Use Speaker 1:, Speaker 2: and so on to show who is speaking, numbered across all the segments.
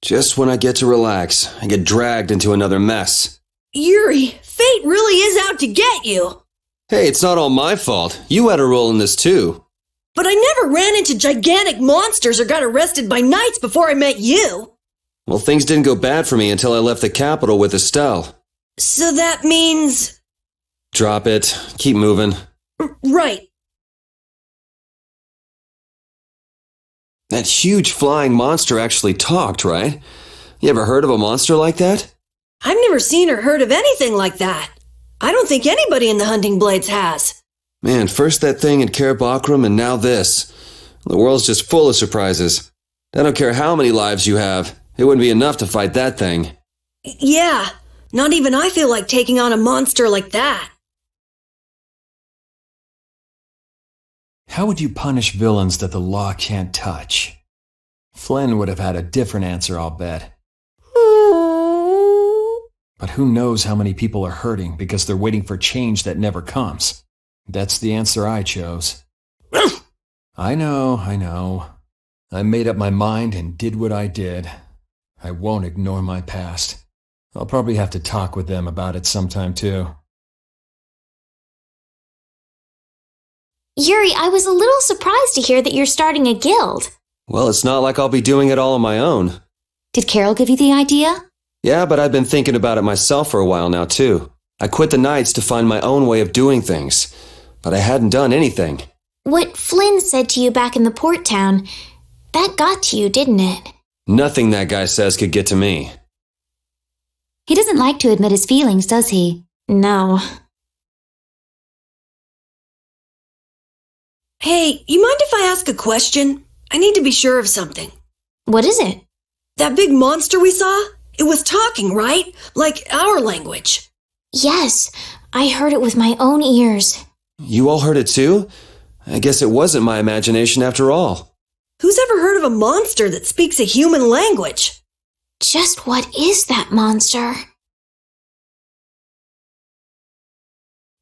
Speaker 1: Just when I get to relax, I get dragged into another mess.
Speaker 2: Yuri, fate really is out to get you.
Speaker 1: Hey, it's not all my fault. You had a role in this too.
Speaker 2: But I never ran into gigantic monsters or got arrested by knights before I met you.
Speaker 1: Well, things didn't go bad for me until I left the capital with Estelle.
Speaker 2: So that means...
Speaker 1: Drop it. Keep moving.
Speaker 2: Right.
Speaker 1: That huge flying monster actually talked, right? You ever heard of a monster like that?
Speaker 2: I've never seen or heard of anything like that. I don't think anybody in the Hunting Blades has.
Speaker 1: Man, first that thing in Karabakram and now this. The world's just full of surprises. I don't care how many lives you have. It wouldn't be enough to fight that thing.
Speaker 2: Yeah, not even I feel like taking on a monster like that.
Speaker 3: How would you punish villains that the law can't touch? Flynn would have had a different answer, I'll bet. But who knows how many people are hurting because they're waiting for change that never comes. That's the answer I chose. I know. I made up my mind and did what I did. I won't ignore my past. I'll probably have to talk with them about it sometime too.
Speaker 4: Yuri, I was a little surprised to hear that you're starting a guild.
Speaker 1: Well, it's not like I'll be doing it all on my own.
Speaker 4: Did Carol give you the idea?
Speaker 1: Yeah, but I've been thinking about it myself for a while now, too. I quit the Knights to find my own way of doing things, but I hadn't done anything.
Speaker 4: What Flynn said to you back in the port town, that got to you, didn't it?
Speaker 1: Nothing that guy says could get to me.
Speaker 4: He doesn't like to admit his feelings, does he? No.
Speaker 2: Hey, you mind if I ask a question? I need to be sure of something.
Speaker 4: What is it?
Speaker 2: That big monster we saw? It was talking, right? Like our language.
Speaker 4: Yes, I heard it with my own ears.
Speaker 1: You all heard it too? I guess it wasn't my imagination after all.
Speaker 2: Who's ever heard of a monster that speaks a human language?
Speaker 4: Just what is that monster?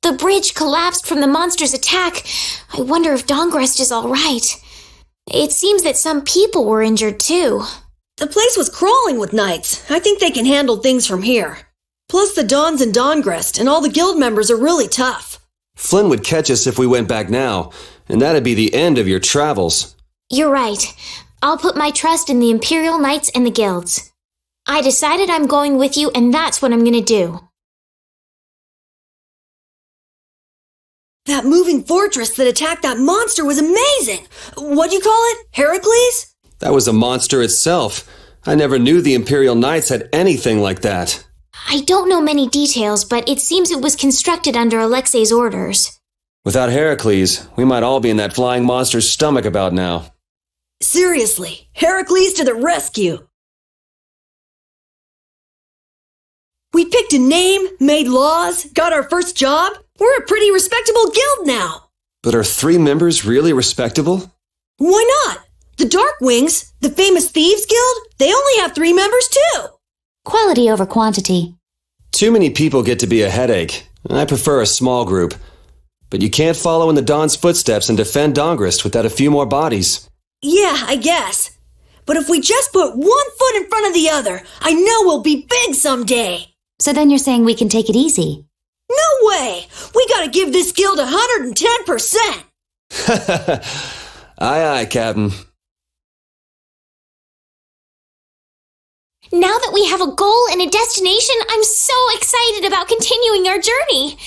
Speaker 4: The bridge collapsed from the monster's attack. I wonder if Dongrest is all right. It seems that some people were injured too.
Speaker 2: The place was crawling with knights. I think they can handle things from here. Plus the Dons and Dongrest and all the guild members are really tough.
Speaker 1: Flynn would catch us if we went back now, and that'd be the end of your travels.
Speaker 4: You're right. I'll put my trust in the Imperial Knights and the guilds. I decided I'm going with you, and that's what I'm gonna do.
Speaker 2: That moving fortress that attacked that monster was amazing! What'd you call it? Heracles?
Speaker 1: That was a monster itself. I never knew the Imperial Knights had anything like that.
Speaker 4: I don't know many details, but it seems it was constructed under Alexei's orders.
Speaker 1: Without Heracles, we might all be in that flying monster's stomach about now.
Speaker 2: Seriously, Heracles to the rescue! We picked a name, made laws, got our first job. We're a pretty respectable guild now.
Speaker 1: But are 3 members really respectable?
Speaker 2: Why not? The Darkwings, the famous thieves guild, they only have 3 members too.
Speaker 4: Quality over quantity.
Speaker 1: Too many people get to be a headache. I prefer a small group. But you can't follow in the Don's footsteps and defend Dongrest without a few more bodies.
Speaker 2: Yeah, I guess. But if we just put one foot in front of the other, I know we'll be big someday.
Speaker 4: So then you're saying we can take it easy?
Speaker 2: No way! We gotta give this guild 110%!
Speaker 1: Aye, Captain.
Speaker 4: Now that we have a goal and a destination, I'm so excited about continuing our journey.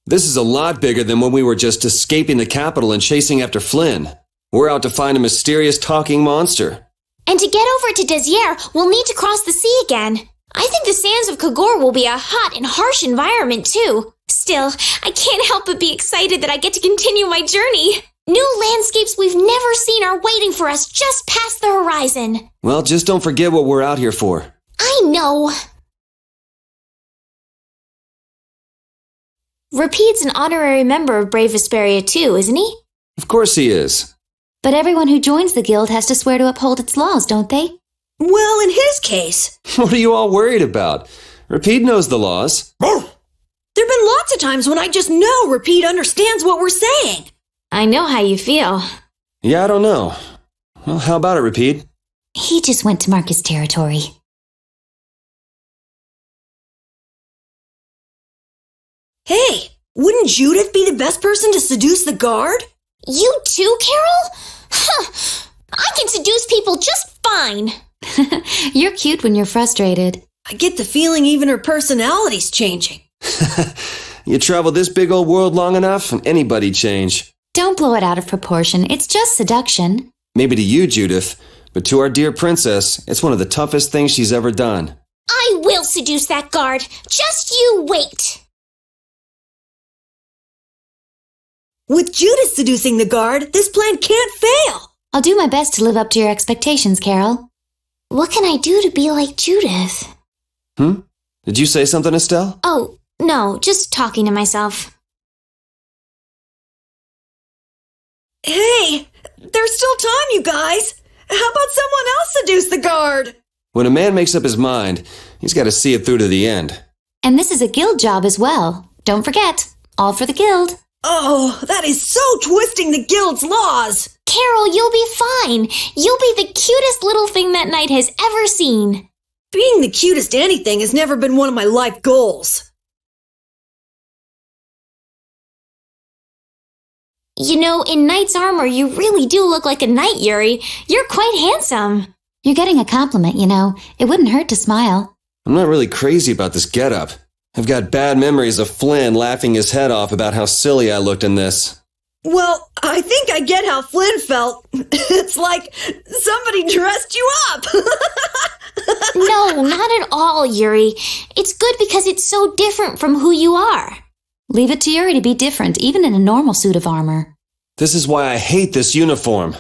Speaker 1: This is a lot bigger than when we were just escaping the capital and chasing after Flynn. We're out to find a mysterious talking monster.
Speaker 4: And to get over to Desier, we'll need to cross the sea again. I think the sands of Kogor will be a hot and harsh environment too. Still, I can't help but be excited that I get to continue my journey. New landscapes we've never seen are waiting for us just past the horizon.
Speaker 1: Well, just don't forget what we're out here for.
Speaker 4: I know. Rapide's an honorary member of Brave Vesperia too, isn't he?
Speaker 1: Of course he is.
Speaker 4: But everyone who joins the guild has to swear to uphold its laws, don't they?
Speaker 2: Well, in his case...
Speaker 1: What are you all worried about? Rapide knows the laws.
Speaker 2: There've been lots of times when I just know Rapide understands what we're saying.
Speaker 4: I know how you feel.
Speaker 1: Yeah, I don't know. Well, how about it, Rapide?
Speaker 5: He just went to mark his territory.
Speaker 2: Hey, wouldn't Judith be the best person to seduce the guard?
Speaker 4: You too, Carol? Huh. I can seduce people just fine.
Speaker 5: You're cute when you're frustrated.
Speaker 2: I get the feeling even her personality's changing.
Speaker 1: You travel this big old world long enough, and anybody'd change.
Speaker 5: Don't blow it out of proportion. It's just seduction.
Speaker 1: Maybe to you, Judith, but to our dear princess, it's one of the toughest things she's ever done.
Speaker 4: I will seduce that guard. Just you wait.
Speaker 2: With Judith seducing the guard, this plan can't fail.
Speaker 5: I'll do my best to live up to your expectations, Carol.
Speaker 4: What can I do to be like Judith?
Speaker 1: Did you say something, Estelle?
Speaker 4: Oh, no, just talking to myself.
Speaker 2: Hey, there's still time, you guys. How about someone else seduce the guard?
Speaker 1: When a man makes up his mind, he's got to see it through to the end.
Speaker 5: And this is a guild job as well. Don't forget, all for the guild.
Speaker 2: Oh, that is so twisting the guild's laws.
Speaker 4: Carol, you'll be fine. You'll be the cutest little thing that knight has ever seen.
Speaker 2: Being the cutest anything has never been one of my life goals.
Speaker 4: You know, in knight's armor, you really do look like a knight, Yuri. You're quite handsome.
Speaker 5: You're getting a compliment, you know. It wouldn't hurt to smile.
Speaker 1: I'm not really crazy about this getup. I've got bad memories of Flynn laughing his head off about how silly I looked in this.
Speaker 2: Well, I think I get how Flynn felt. It's like somebody dressed you up.
Speaker 4: No, not at all, Yuri. It's good because it's so different from who you are.
Speaker 5: Leave it to Yuri to be different, even in a normal suit of armor.
Speaker 1: This is why I hate this uniform.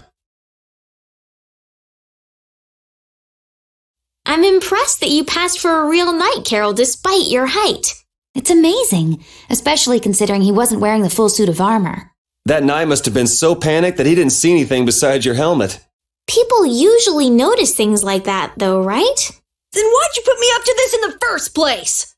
Speaker 4: I'm impressed that you passed for a real knight, Carol, despite your height.
Speaker 5: It's amazing, especially considering he wasn't wearing the full suit of armor.
Speaker 1: That knight must have been so panicked that he didn't see anything besides your helmet.
Speaker 4: People usually notice things like that, though, right?
Speaker 2: Then why'd you put me up to this in the first place?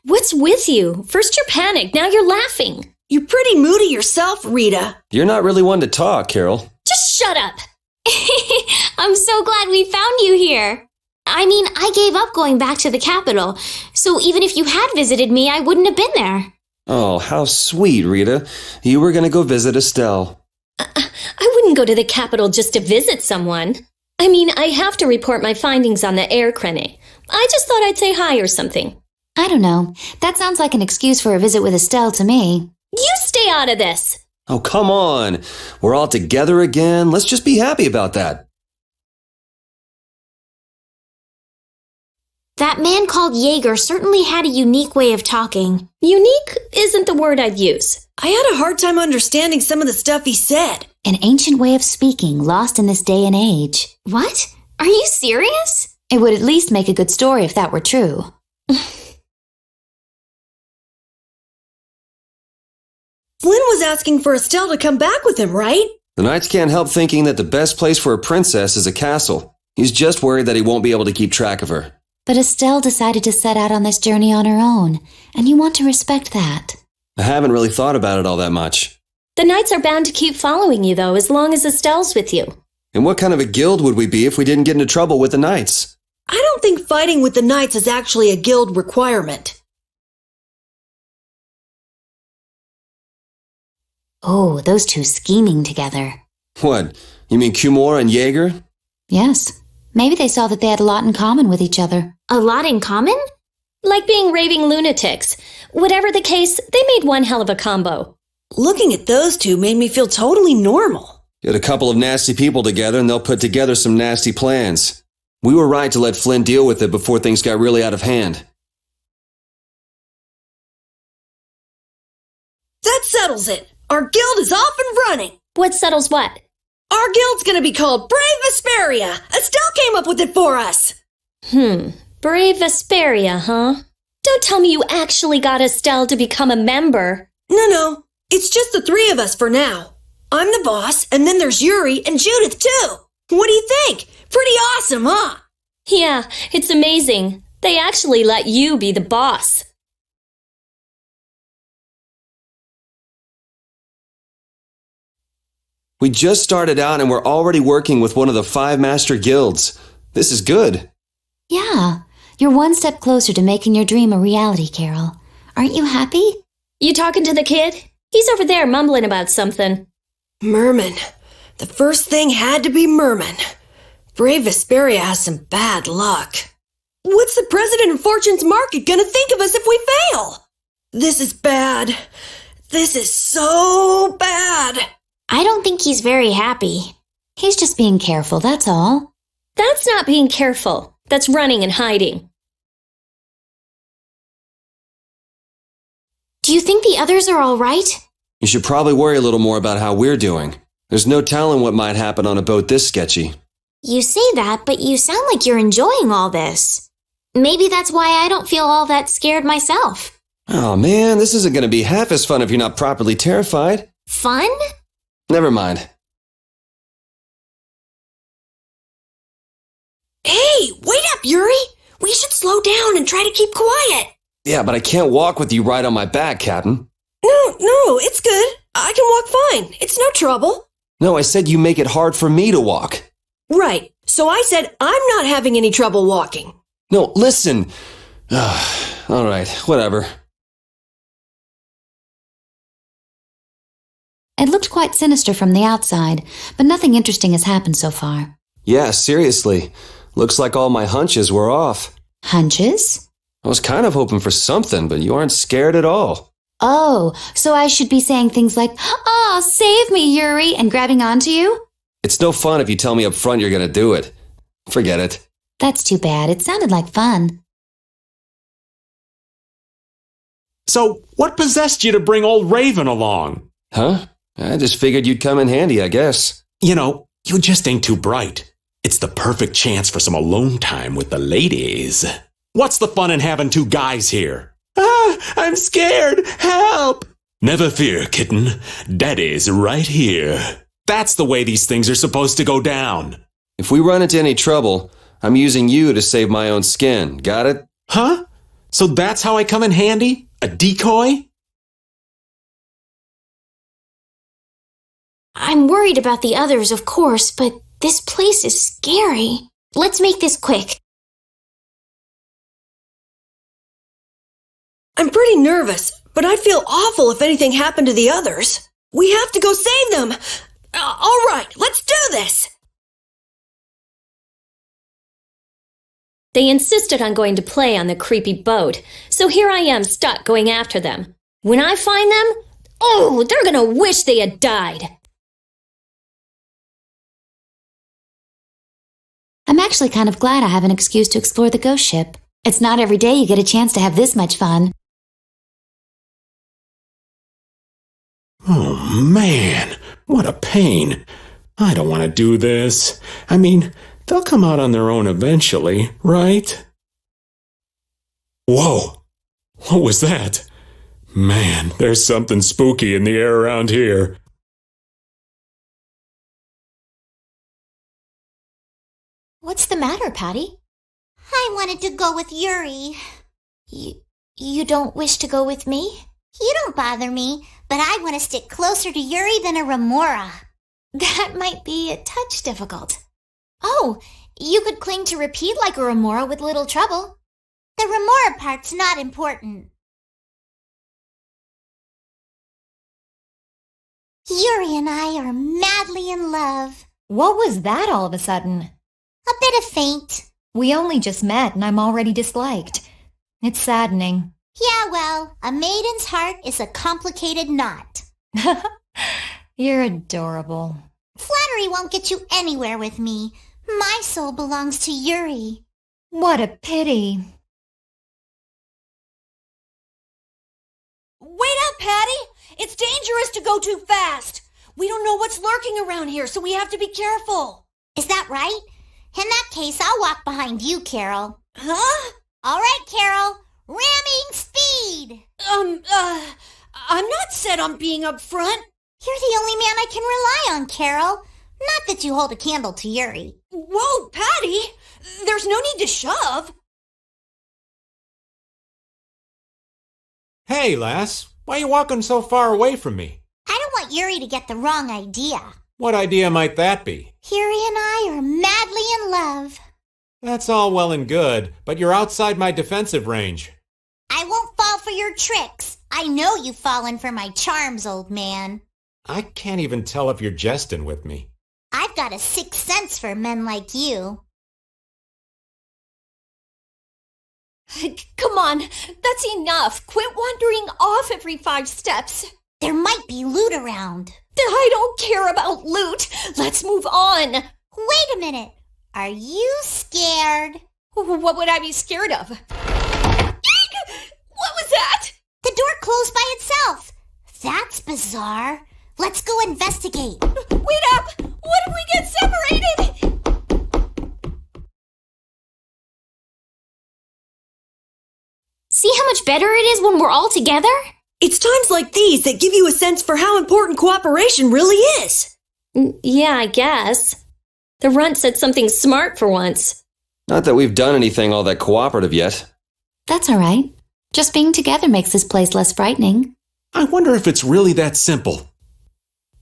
Speaker 6: What's with you? First you're panicked, now you're laughing.
Speaker 2: You're pretty moody yourself, Rita.
Speaker 1: You're not really one to talk, Carol.
Speaker 6: Just shut up.
Speaker 4: I'm so glad we found you here. I mean, I gave up going back to the capital, so even if you had visited me, I wouldn't have been there.
Speaker 1: Oh, how sweet, Rita. You were going to go visit Estelle.
Speaker 6: I wouldn't go to the capital just to visit someone. I mean, I have to report my findings on the air crane. I just thought I'd say hi or something.
Speaker 5: I don't know. That sounds like an excuse for a visit with Estelle to me.
Speaker 6: You stay out of this.
Speaker 1: Oh, come on. We're all together again. Let's just be happy about that.
Speaker 4: That man called Jaeger certainly had a unique way of talking.
Speaker 6: Unique isn't the word I'd use.
Speaker 2: I had a hard time understanding some of the stuff he said.
Speaker 5: An ancient way of speaking lost in this day and age.
Speaker 4: What? Are you serious?
Speaker 5: It would at least make a good story if that were true.
Speaker 2: Flynn was asking for Estelle to come back with him, right?
Speaker 1: The knights can't help thinking that the best place for a princess is a castle. He's just worried that he won't be able to keep track of her.
Speaker 5: But Estelle decided to set out on this journey on her own, and you want to respect that.
Speaker 1: I haven't really thought about it all that much.
Speaker 6: The knights are bound to keep following you, though, as long as Estelle's with you.
Speaker 1: And what kind of a guild would we be if we didn't get into trouble with the knights?
Speaker 2: I don't think fighting with the knights is actually a guild requirement.
Speaker 5: Oh, those two scheming together.
Speaker 1: What? You mean Cumore and Jaeger?
Speaker 5: Yes. Maybe they saw that they had a lot in common with each other.
Speaker 4: A lot in common?
Speaker 6: Like being raving lunatics. Whatever the case, they made one hell of a combo.
Speaker 2: Looking at those two made me feel totally normal.
Speaker 1: Get a couple of nasty people together and they'll put together some nasty plans. We were right to let Flynn deal with it before things got really out of hand.
Speaker 2: That settles it. Our guild is off and running.
Speaker 6: What settles what?
Speaker 2: Our guild's gonna be called Brave Vesperia. Estelle came up with it for us.
Speaker 6: Brave Vesperia, huh? Don't tell me you actually got Estelle to become a member.
Speaker 2: No. It's just the three of us for now. I'm the boss, and then there's Yuri and Judith, too. What do you think? Pretty awesome, huh?
Speaker 6: Yeah, it's amazing. They actually let you be the boss.
Speaker 1: We just started out and we're already working with one of the 5 master guilds. This is good.
Speaker 5: Yeah, you're one step closer to making your dream a reality, Carol. Aren't you happy?
Speaker 6: You talking to the kid? He's over there mumbling about something.
Speaker 2: Merman. The first thing had to be Merman. Brave Vesperia has some bad luck. What's the president of Fortune's Market gonna think of us if we fail? This is bad. This is so bad.
Speaker 4: I don't think he's very happy.
Speaker 5: He's just being careful, that's all.
Speaker 6: That's not being careful. That's running and hiding.
Speaker 4: Do you think the others are all right?
Speaker 1: You should probably worry a little more about how we're doing. There's no telling what might happen on a boat this sketchy.
Speaker 4: You say that, but you sound like you're enjoying all this. Maybe that's why I don't feel all that scared myself.
Speaker 1: Oh man, this isn't going to be half as fun if you're not properly terrified.
Speaker 4: Fun?
Speaker 1: Never mind.
Speaker 2: Hey, wait up, Yuri! We should slow down and try to keep quiet.
Speaker 1: Yeah, but I can't walk with you right on my back, Captain.
Speaker 2: No, it's good. I can walk fine. It's no trouble.
Speaker 1: No, I said you make it hard for me to walk.
Speaker 2: Right. So I said I'm not having any trouble walking.
Speaker 1: No, listen. All right, whatever.
Speaker 5: It looked quite sinister from the outside, but nothing interesting has happened so far.
Speaker 1: Yeah, seriously. Looks like all my hunches were off.
Speaker 5: Hunches?
Speaker 1: I was kind of hoping for something, but you aren't scared at all.
Speaker 5: Oh, so I should be saying things like, "Oh, save me, Yuri," and grabbing onto you?
Speaker 1: It's no fun if you tell me up front you're going to do it. Forget it.
Speaker 5: That's too bad. It sounded like fun.
Speaker 7: So, what possessed you to bring old Raven along?
Speaker 1: Huh? I just figured you'd come in handy, I guess.
Speaker 7: You know, you just ain't too bright. It's the perfect chance for some alone time with the ladies. What's the fun in having 2 guys here? Ah, I'm scared! Help! Never fear, kitten. Daddy's right here. That's the way these things are supposed to go down.
Speaker 1: If we run into any trouble, I'm using you to save my own skin. Got it?
Speaker 7: Huh? So that's how I come in handy? A decoy?
Speaker 4: I'm worried about the others, of course, but this place is scary. Let's make this quick.
Speaker 2: I'm pretty nervous, but I'd feel awful if anything happened to the others. We have to go save them. All right, let's do this.
Speaker 6: They insisted on going to play on the creepy boat, so here I am stuck going after them. When I find them, oh, they're gonna wish they had died.
Speaker 5: I'm actually kind of glad I have an excuse to explore the ghost ship. It's not every day you get a chance to have this much fun.
Speaker 7: Oh, man, what a pain. I don't want to do this. I mean, they'll come out on their own eventually, right? Whoa, what was that? Man, there's something spooky in the air around here.
Speaker 4: What's the matter, Patty?
Speaker 8: I wanted to go with Yuri.
Speaker 4: You don't wish to go with me?
Speaker 8: You don't bother me, but I want to stick closer to Yuri than a remora.
Speaker 4: That might be a touch difficult. Oh, you could cling to repeat like a remora with little trouble.
Speaker 8: The remora part's not important. Yuri and I are madly in love.
Speaker 9: What was that all of a sudden?
Speaker 8: A bit of faint.
Speaker 9: We only just met and I'm already disliked. It's saddening.
Speaker 8: Yeah, well, a maiden's heart is a complicated knot.
Speaker 9: You're adorable.
Speaker 8: Flattery won't get you anywhere with me. My soul belongs to Yuri.
Speaker 9: What a pity.
Speaker 2: Wait up, Patty! It's dangerous to go too fast. We don't know what's lurking around here, so we have to be careful.
Speaker 8: Is that right? In that case, I'll walk behind you, Carol.
Speaker 2: Huh?
Speaker 8: All right, Carol. Ramming speed!
Speaker 2: I'm not set on being up front.
Speaker 8: You're the only man I can rely on, Carol. Not that you hold a candle to Yuri.
Speaker 2: Whoa, Patty! There's no need to shove.
Speaker 10: Hey, lass. Why are you walking so far away from me?
Speaker 8: I don't want Yuri to get the wrong idea.
Speaker 10: What idea might that be?
Speaker 8: Hiri and I are madly in love.
Speaker 10: That's all well and good, but you're outside my defensive range.
Speaker 8: I won't fall for your tricks. I know you've fallen for my charms, old man.
Speaker 10: I can't even tell if you're jesting with me.
Speaker 8: I've got a sixth sense for men like you.
Speaker 6: Come on, that's enough. Quit wandering off every 5 steps.
Speaker 8: There might be loot around.
Speaker 6: I don't care about loot. Let's move on.
Speaker 8: Wait a minute. Are you scared?
Speaker 6: What would I be scared of? What was that?
Speaker 8: The door closed by itself. That's bizarre. Let's go investigate.
Speaker 6: Wait up! What if we get separated?
Speaker 4: See how much better it is when we're all together?
Speaker 2: It's times like these that give you a sense for how important cooperation really is.
Speaker 6: Yeah, I guess. The runt said something smart for once.
Speaker 1: Not that we've done anything all that cooperative yet.
Speaker 5: That's all right. Just being together makes this place less frightening.
Speaker 7: I wonder if it's really that simple.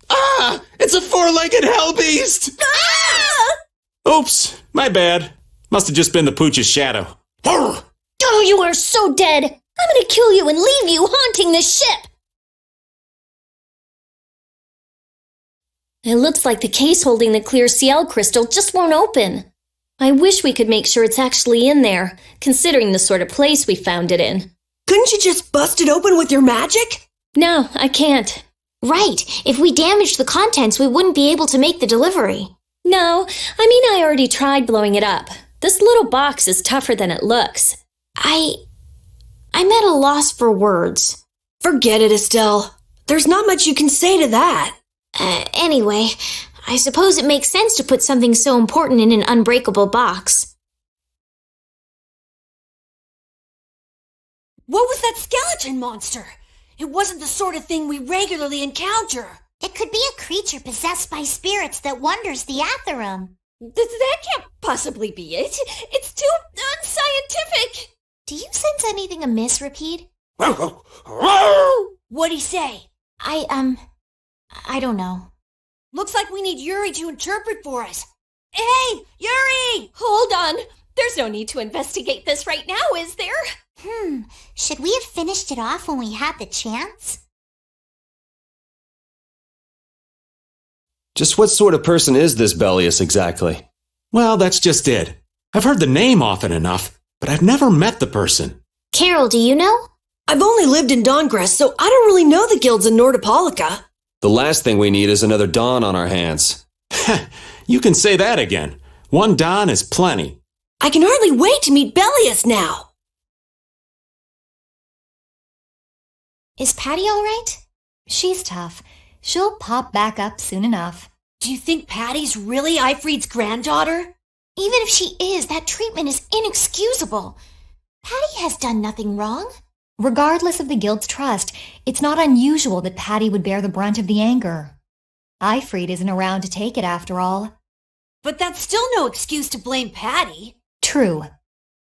Speaker 7: Ah! It's a 4-legged hell beast!
Speaker 6: Ah!
Speaker 7: Oops, my bad. Must have just been the pooch's shadow. Arr!
Speaker 6: Oh, you are so dead! I'm gonna kill you and leave you haunting the ship! It looks like the case holding the clear CL crystal just won't open. I wish we could make sure it's actually in there, considering the sort of place we found it in.
Speaker 2: Couldn't you just bust it open with your magic?
Speaker 6: No, I can't.
Speaker 4: Right. If we damaged the contents, we wouldn't be able to make the delivery.
Speaker 6: No, I mean I already tried blowing it up. This little box is tougher than it looks.
Speaker 4: I'm at a loss for words.
Speaker 2: Forget it, Estelle. There's not much you can say to that.
Speaker 4: Anyway, I suppose it makes sense to put something so important in an unbreakable box.
Speaker 2: What was that skeleton monster? It wasn't the sort of thing we regularly encounter.
Speaker 8: It could be a creature possessed by spirits that wanders the Atherum.
Speaker 6: That can't possibly be it. It's too unscientific.
Speaker 8: Do you sense anything amiss, Repeat?
Speaker 2: What'd he say?
Speaker 8: I don't know.
Speaker 2: Looks like we need Yuri to interpret for us. Hey, Yuri!
Speaker 6: Hold on. There's no need to investigate this right now, is there?
Speaker 8: Should we have finished it off when we had the chance?
Speaker 1: Just what sort of person is this Bellius exactly?
Speaker 7: Well, that's just it. I've heard the name often enough, but I've never met the person.
Speaker 4: Carol, do you know?
Speaker 2: I've only lived in Dawngress, so I don't really know the guilds in Nordopolica.
Speaker 1: The last thing we need is another Dawn on our hands.
Speaker 7: You can say that again. One Don is plenty.
Speaker 2: I can hardly wait to meet Bellius now.
Speaker 9: Is Patty all right? She's tough. She'll pop back up soon enough.
Speaker 2: Do you think Patty's really Eifried's granddaughter?
Speaker 8: Even if she is, that treatment is inexcusable. Patty has done nothing wrong.
Speaker 9: Regardless of the guild's trust, it's not unusual that Patty would bear the brunt of the anger. Eifried isn't around to take it after all.
Speaker 2: But that's still no excuse to blame Patty.
Speaker 9: True.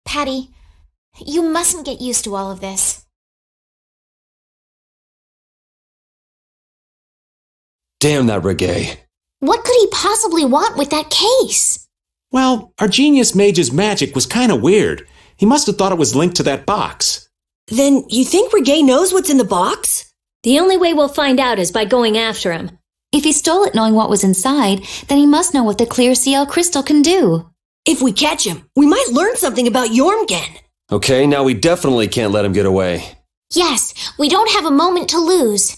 Speaker 8: Patty, you mustn't get used to all of this.
Speaker 1: Damn that Reggae.
Speaker 4: What could he possibly want with that case?
Speaker 7: Well, our genius mage's magic was kind of weird. He must have thought it was linked to that box.
Speaker 2: Then you think Reggae knows what's in the box?
Speaker 6: The only way we'll find out is by going after him.
Speaker 5: If he stole it knowing what was inside, then he must know what the clear CL crystal can do.
Speaker 2: If we catch him, we might learn something about Jormgen.
Speaker 1: Okay, now we definitely can't let him get away.
Speaker 4: Yes, we don't have a moment to lose.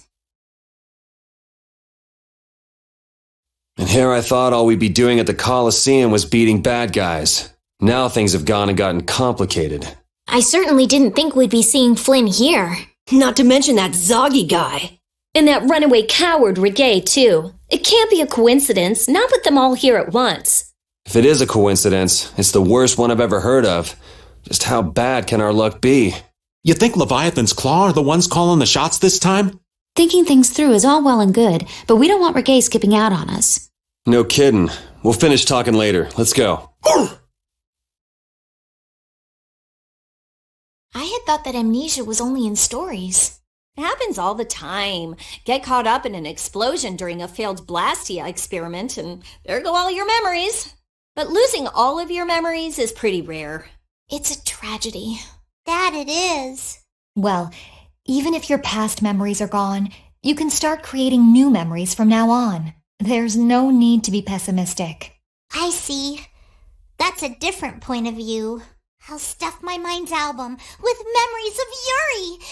Speaker 1: And here I thought all we'd be doing at the Colosseum was beating bad guys. Now things have gone and gotten complicated.
Speaker 4: I certainly didn't think we'd be seeing Flynn here.
Speaker 2: Not to mention that Zoggy guy.
Speaker 6: And that runaway coward Reggae, too. It can't be a coincidence, not with them all here at once.
Speaker 1: If it is a coincidence, it's the worst one I've ever heard of. Just how bad can our luck be?
Speaker 7: You think Leviathan's Claw are the ones calling the shots this time?
Speaker 5: Thinking things through is all well and good, but we don't want Reggae skipping out on us.
Speaker 1: No kidding. We'll finish talking later. Let's go.
Speaker 8: I had thought that amnesia was only in stories.
Speaker 6: It happens all the time. Get caught up in an explosion during a failed Blastia experiment, and there go all your memories. But losing all of your memories is pretty rare.
Speaker 4: It's a tragedy.
Speaker 8: That it is.
Speaker 9: Well, even if your past memories are gone, you can start creating new memories from now on. There's no need to be pessimistic.
Speaker 8: I see. That's a different point of view. I'll stuff my mind's album with memories of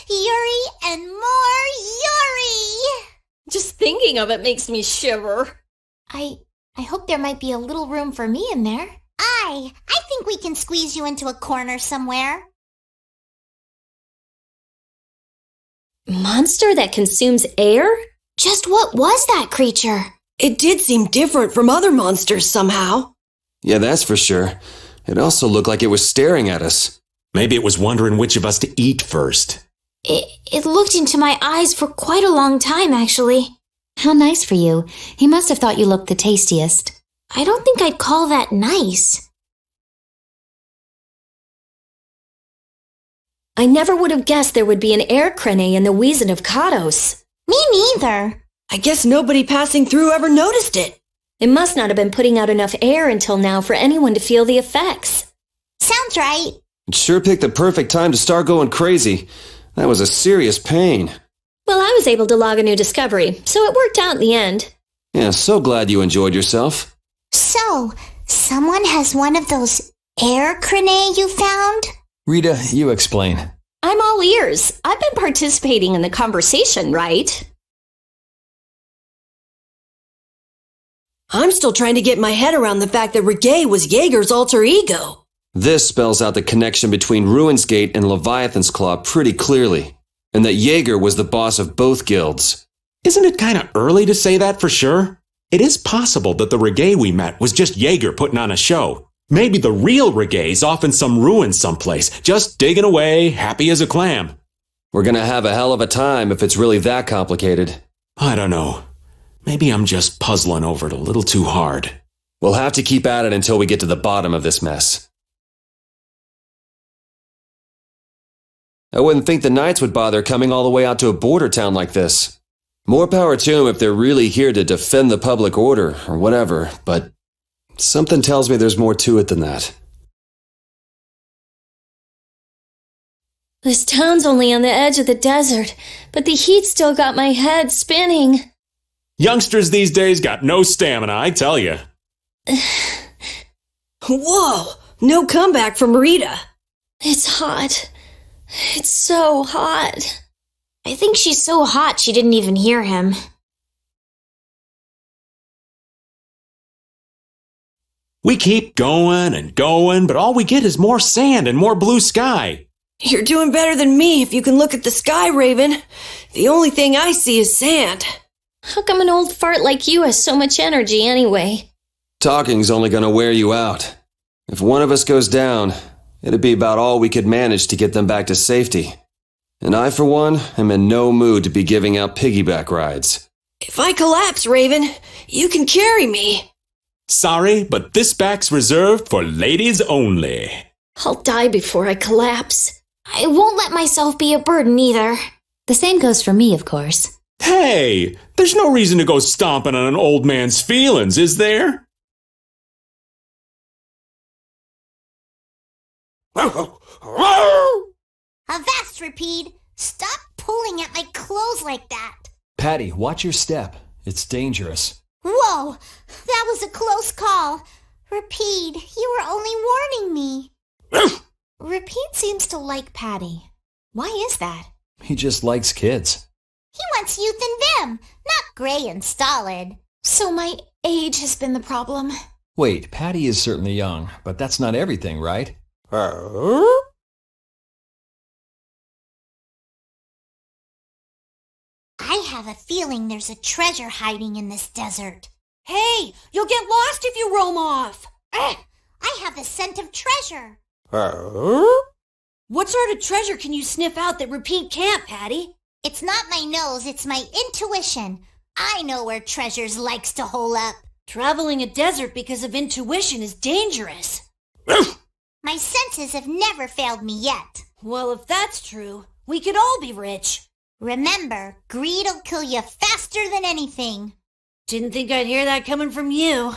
Speaker 8: Yuri and more Yuri.
Speaker 6: Just thinking of it makes me shiver.
Speaker 8: I hope there might be a little room for me in there. I think we can squeeze you into a corner somewhere.
Speaker 6: Monster that consumes air?
Speaker 4: Just what was that creature?
Speaker 2: It did seem different from other monsters somehow.
Speaker 1: Yeah, that's for sure. It also looked like it was staring at us.
Speaker 7: Maybe it was wondering which of us to eat first.
Speaker 4: It looked into my eyes for quite a long time, actually.
Speaker 5: How nice for you. He must have thought you looked the tastiest.
Speaker 4: I don't think I'd call that nice.
Speaker 6: I never would have guessed there would be an air crane in the Wheezin of Kados.
Speaker 8: Me neither.
Speaker 2: I guess nobody passing through ever noticed it.
Speaker 6: It must not have been putting out enough air until now for anyone to feel the effects.
Speaker 8: Sounds right.
Speaker 1: It sure picked the perfect time to start going crazy. That was a serious pain.
Speaker 6: Well, I was able to log a new discovery, so it worked out in the end.
Speaker 1: Yeah, so glad you enjoyed yourself.
Speaker 8: So, someone has one of those air crane you found?
Speaker 3: Rita, you explain.
Speaker 6: I'm all ears. I've been participating in the conversation, right?
Speaker 2: I'm still trying to get my head around the fact that Reggae was Jaeger's alter ego.
Speaker 1: This spells out the connection between Ruin's Gate and Leviathan's Claw pretty clearly, and that Jaeger was the boss of both guilds.
Speaker 7: Isn't it kind of early to say that for sure? It is possible that the Reggae we met was just Jaeger putting on a show. Maybe the real Reggae's off in some ruins someplace, just digging away, happy as a clam.
Speaker 1: We're gonna have a hell of a time if it's really that complicated.
Speaker 7: I don't know. Maybe I'm just puzzling over it a little too hard.
Speaker 1: We'll have to keep at it until we get to the bottom of this mess. I wouldn't think the Knights would bother coming all the way out to a border town like this. More power to them if they're really here to defend the public order or whatever, but something tells me there's more to it than that.
Speaker 6: This town's only on the edge of the desert, but the heat still got my head spinning.
Speaker 7: Youngsters these days got no stamina, I tell you.
Speaker 2: Whoa! No comeback from Rita.
Speaker 6: It's hot. It's so hot.
Speaker 4: I think she's so hot she didn't even hear him.
Speaker 7: We keep going and going, but all we get is more sand and more blue sky.
Speaker 2: You're doing better than me if you can look at the sky, Raven. The only thing I see is sand.
Speaker 6: How come an old fart like you has so much energy anyway?
Speaker 1: Talking's only gonna wear you out. If one of us goes down, it'd be about all we could manage to get them back to safety. And I, for one, am in no mood to be giving out piggyback rides.
Speaker 2: If I collapse, Raven, you can carry me.
Speaker 7: Sorry, but this back's reserved for ladies only.
Speaker 6: I'll die before I collapse.
Speaker 4: I won't let myself be a burden either.
Speaker 5: The same goes for me, of course.
Speaker 7: Hey, there's no reason to go stomping on an old man's feelings, is there?
Speaker 8: Avast, Repeat! Stop pulling at my clothes like that!
Speaker 3: Patty, watch your step. It's dangerous.
Speaker 8: Whoa! That was a close call. Repeat, you were only warning me.
Speaker 9: Repeat seems to like Patty. Why is that?
Speaker 3: He just likes kids.
Speaker 8: He wants youth in them, not gray and stolid.
Speaker 9: So my age has been the problem.
Speaker 3: Wait, Patty is certainly young, but that's not everything, right?
Speaker 8: I have a feeling there's a treasure hiding in this desert.
Speaker 2: Hey, you'll get lost if you roam off.
Speaker 8: I have the scent of treasure.
Speaker 2: What sort of treasure can you sniff out that Repeat can't, Patty?
Speaker 8: It's not my nose, it's my intuition. I know where treasures likes to hole up.
Speaker 2: Traveling a desert because of intuition is dangerous.
Speaker 8: My senses have never failed me yet.
Speaker 2: Well, if that's true, we could all be rich.
Speaker 8: Remember, greed'll kill you faster than anything.
Speaker 2: Didn't think I'd hear that coming from you.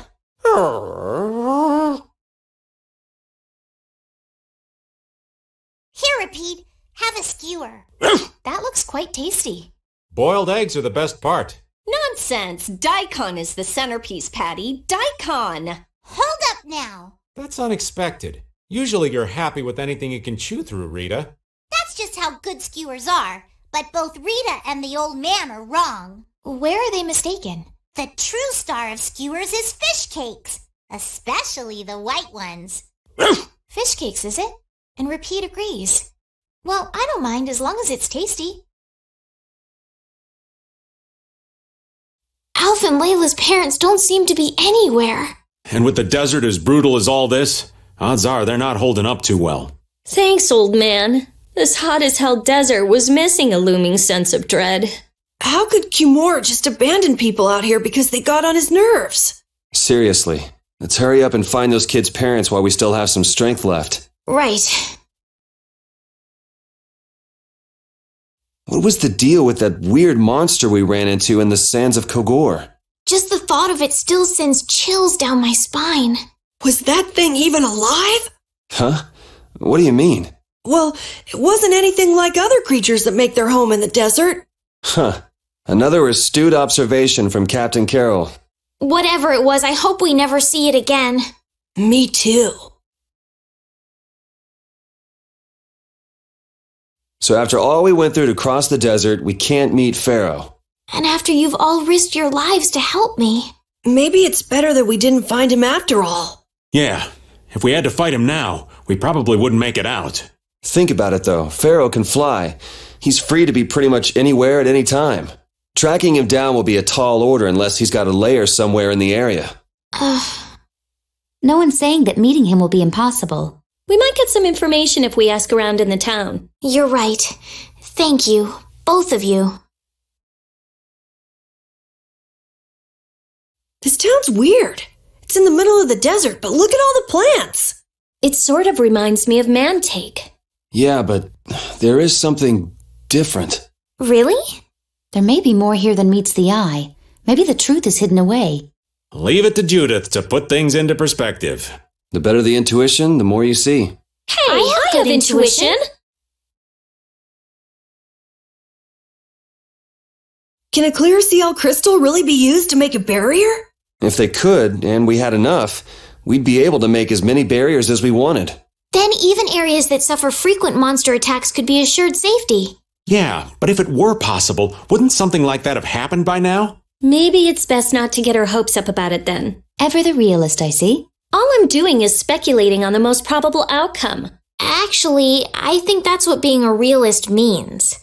Speaker 8: Here, Repeat, have a skewer.
Speaker 9: That looks quite tasty.
Speaker 10: Boiled eggs are the best part.
Speaker 6: Nonsense! Daikon is the centerpiece, Patty. Daikon!
Speaker 8: Hold up now.
Speaker 10: That's unexpected. Usually you're happy with anything you can chew through, Rita.
Speaker 8: That's just how good skewers are. But both Rita and the old man are wrong.
Speaker 9: Where are they mistaken?
Speaker 8: The true star of skewers is fish cakes, especially the white ones.
Speaker 9: Fish cakes, is it? And Repeat agrees. Well, I don't mind as long as it's tasty.
Speaker 4: Alf and Layla's parents don't seem to be anywhere.
Speaker 7: And with the desert as brutal as all this, odds are they're not holding up too well.
Speaker 6: Thanks, old man. This hot-as-hell desert was missing a looming sense of dread.
Speaker 2: How could Cumore just abandon people out here because they got on his nerves?
Speaker 1: Seriously, let's hurry up and find those kids' parents while we still have some strength left.
Speaker 4: Right.
Speaker 1: What was the deal with that weird monster we ran into in the sands of Kogor?
Speaker 4: Just the thought of it still sends chills down my spine.
Speaker 2: Was that thing even alive?
Speaker 1: Huh? What do you mean?
Speaker 2: Well, it wasn't anything like other creatures that make their home in the desert.
Speaker 1: Huh. Another astute observation from Captain Carroll.
Speaker 4: Whatever it was, I hope we never see it again.
Speaker 2: Me too.
Speaker 1: So after all we went through to cross the desert, we can't meet Pharaoh.
Speaker 4: And after you've all risked your lives to help me.
Speaker 2: Maybe it's better that we didn't find him after all.
Speaker 7: Yeah, if we had to fight him now, we probably wouldn't make it out.
Speaker 1: Think about it though, Pharaoh can fly. He's free to be pretty much anywhere at any time. Tracking him down will be a tall order unless he's got a lair somewhere in the area.
Speaker 5: No one's saying that meeting him will be impossible.
Speaker 6: We might get some information if we ask around in the town.
Speaker 4: You're right. Thank you, both of you.
Speaker 2: This town's weird. It's in the middle of the desert, but look at all the plants.
Speaker 6: It sort of reminds me of Mantake.
Speaker 1: Yeah, but there is something different.
Speaker 4: Really?
Speaker 5: There may be more here than meets the eye. Maybe the truth is hidden away.
Speaker 7: Leave it to Judith to put things into perspective.
Speaker 1: The better the intuition, the more you see.
Speaker 6: Hey, I have intuition.
Speaker 2: Can a clear CL crystal really be used to make a barrier?
Speaker 1: If they could, and we had enough, we'd be able to make as many barriers as we wanted.
Speaker 4: Then even areas that suffer frequent monster attacks could be assured safety.
Speaker 7: Yeah, but if it were possible, wouldn't something like that have happened by now?
Speaker 6: Maybe it's best not to get our hopes up about it then.
Speaker 5: Ever the realist, I see.
Speaker 6: All I'm doing is speculating on the most probable outcome.
Speaker 4: Actually, I think that's what being a realist means.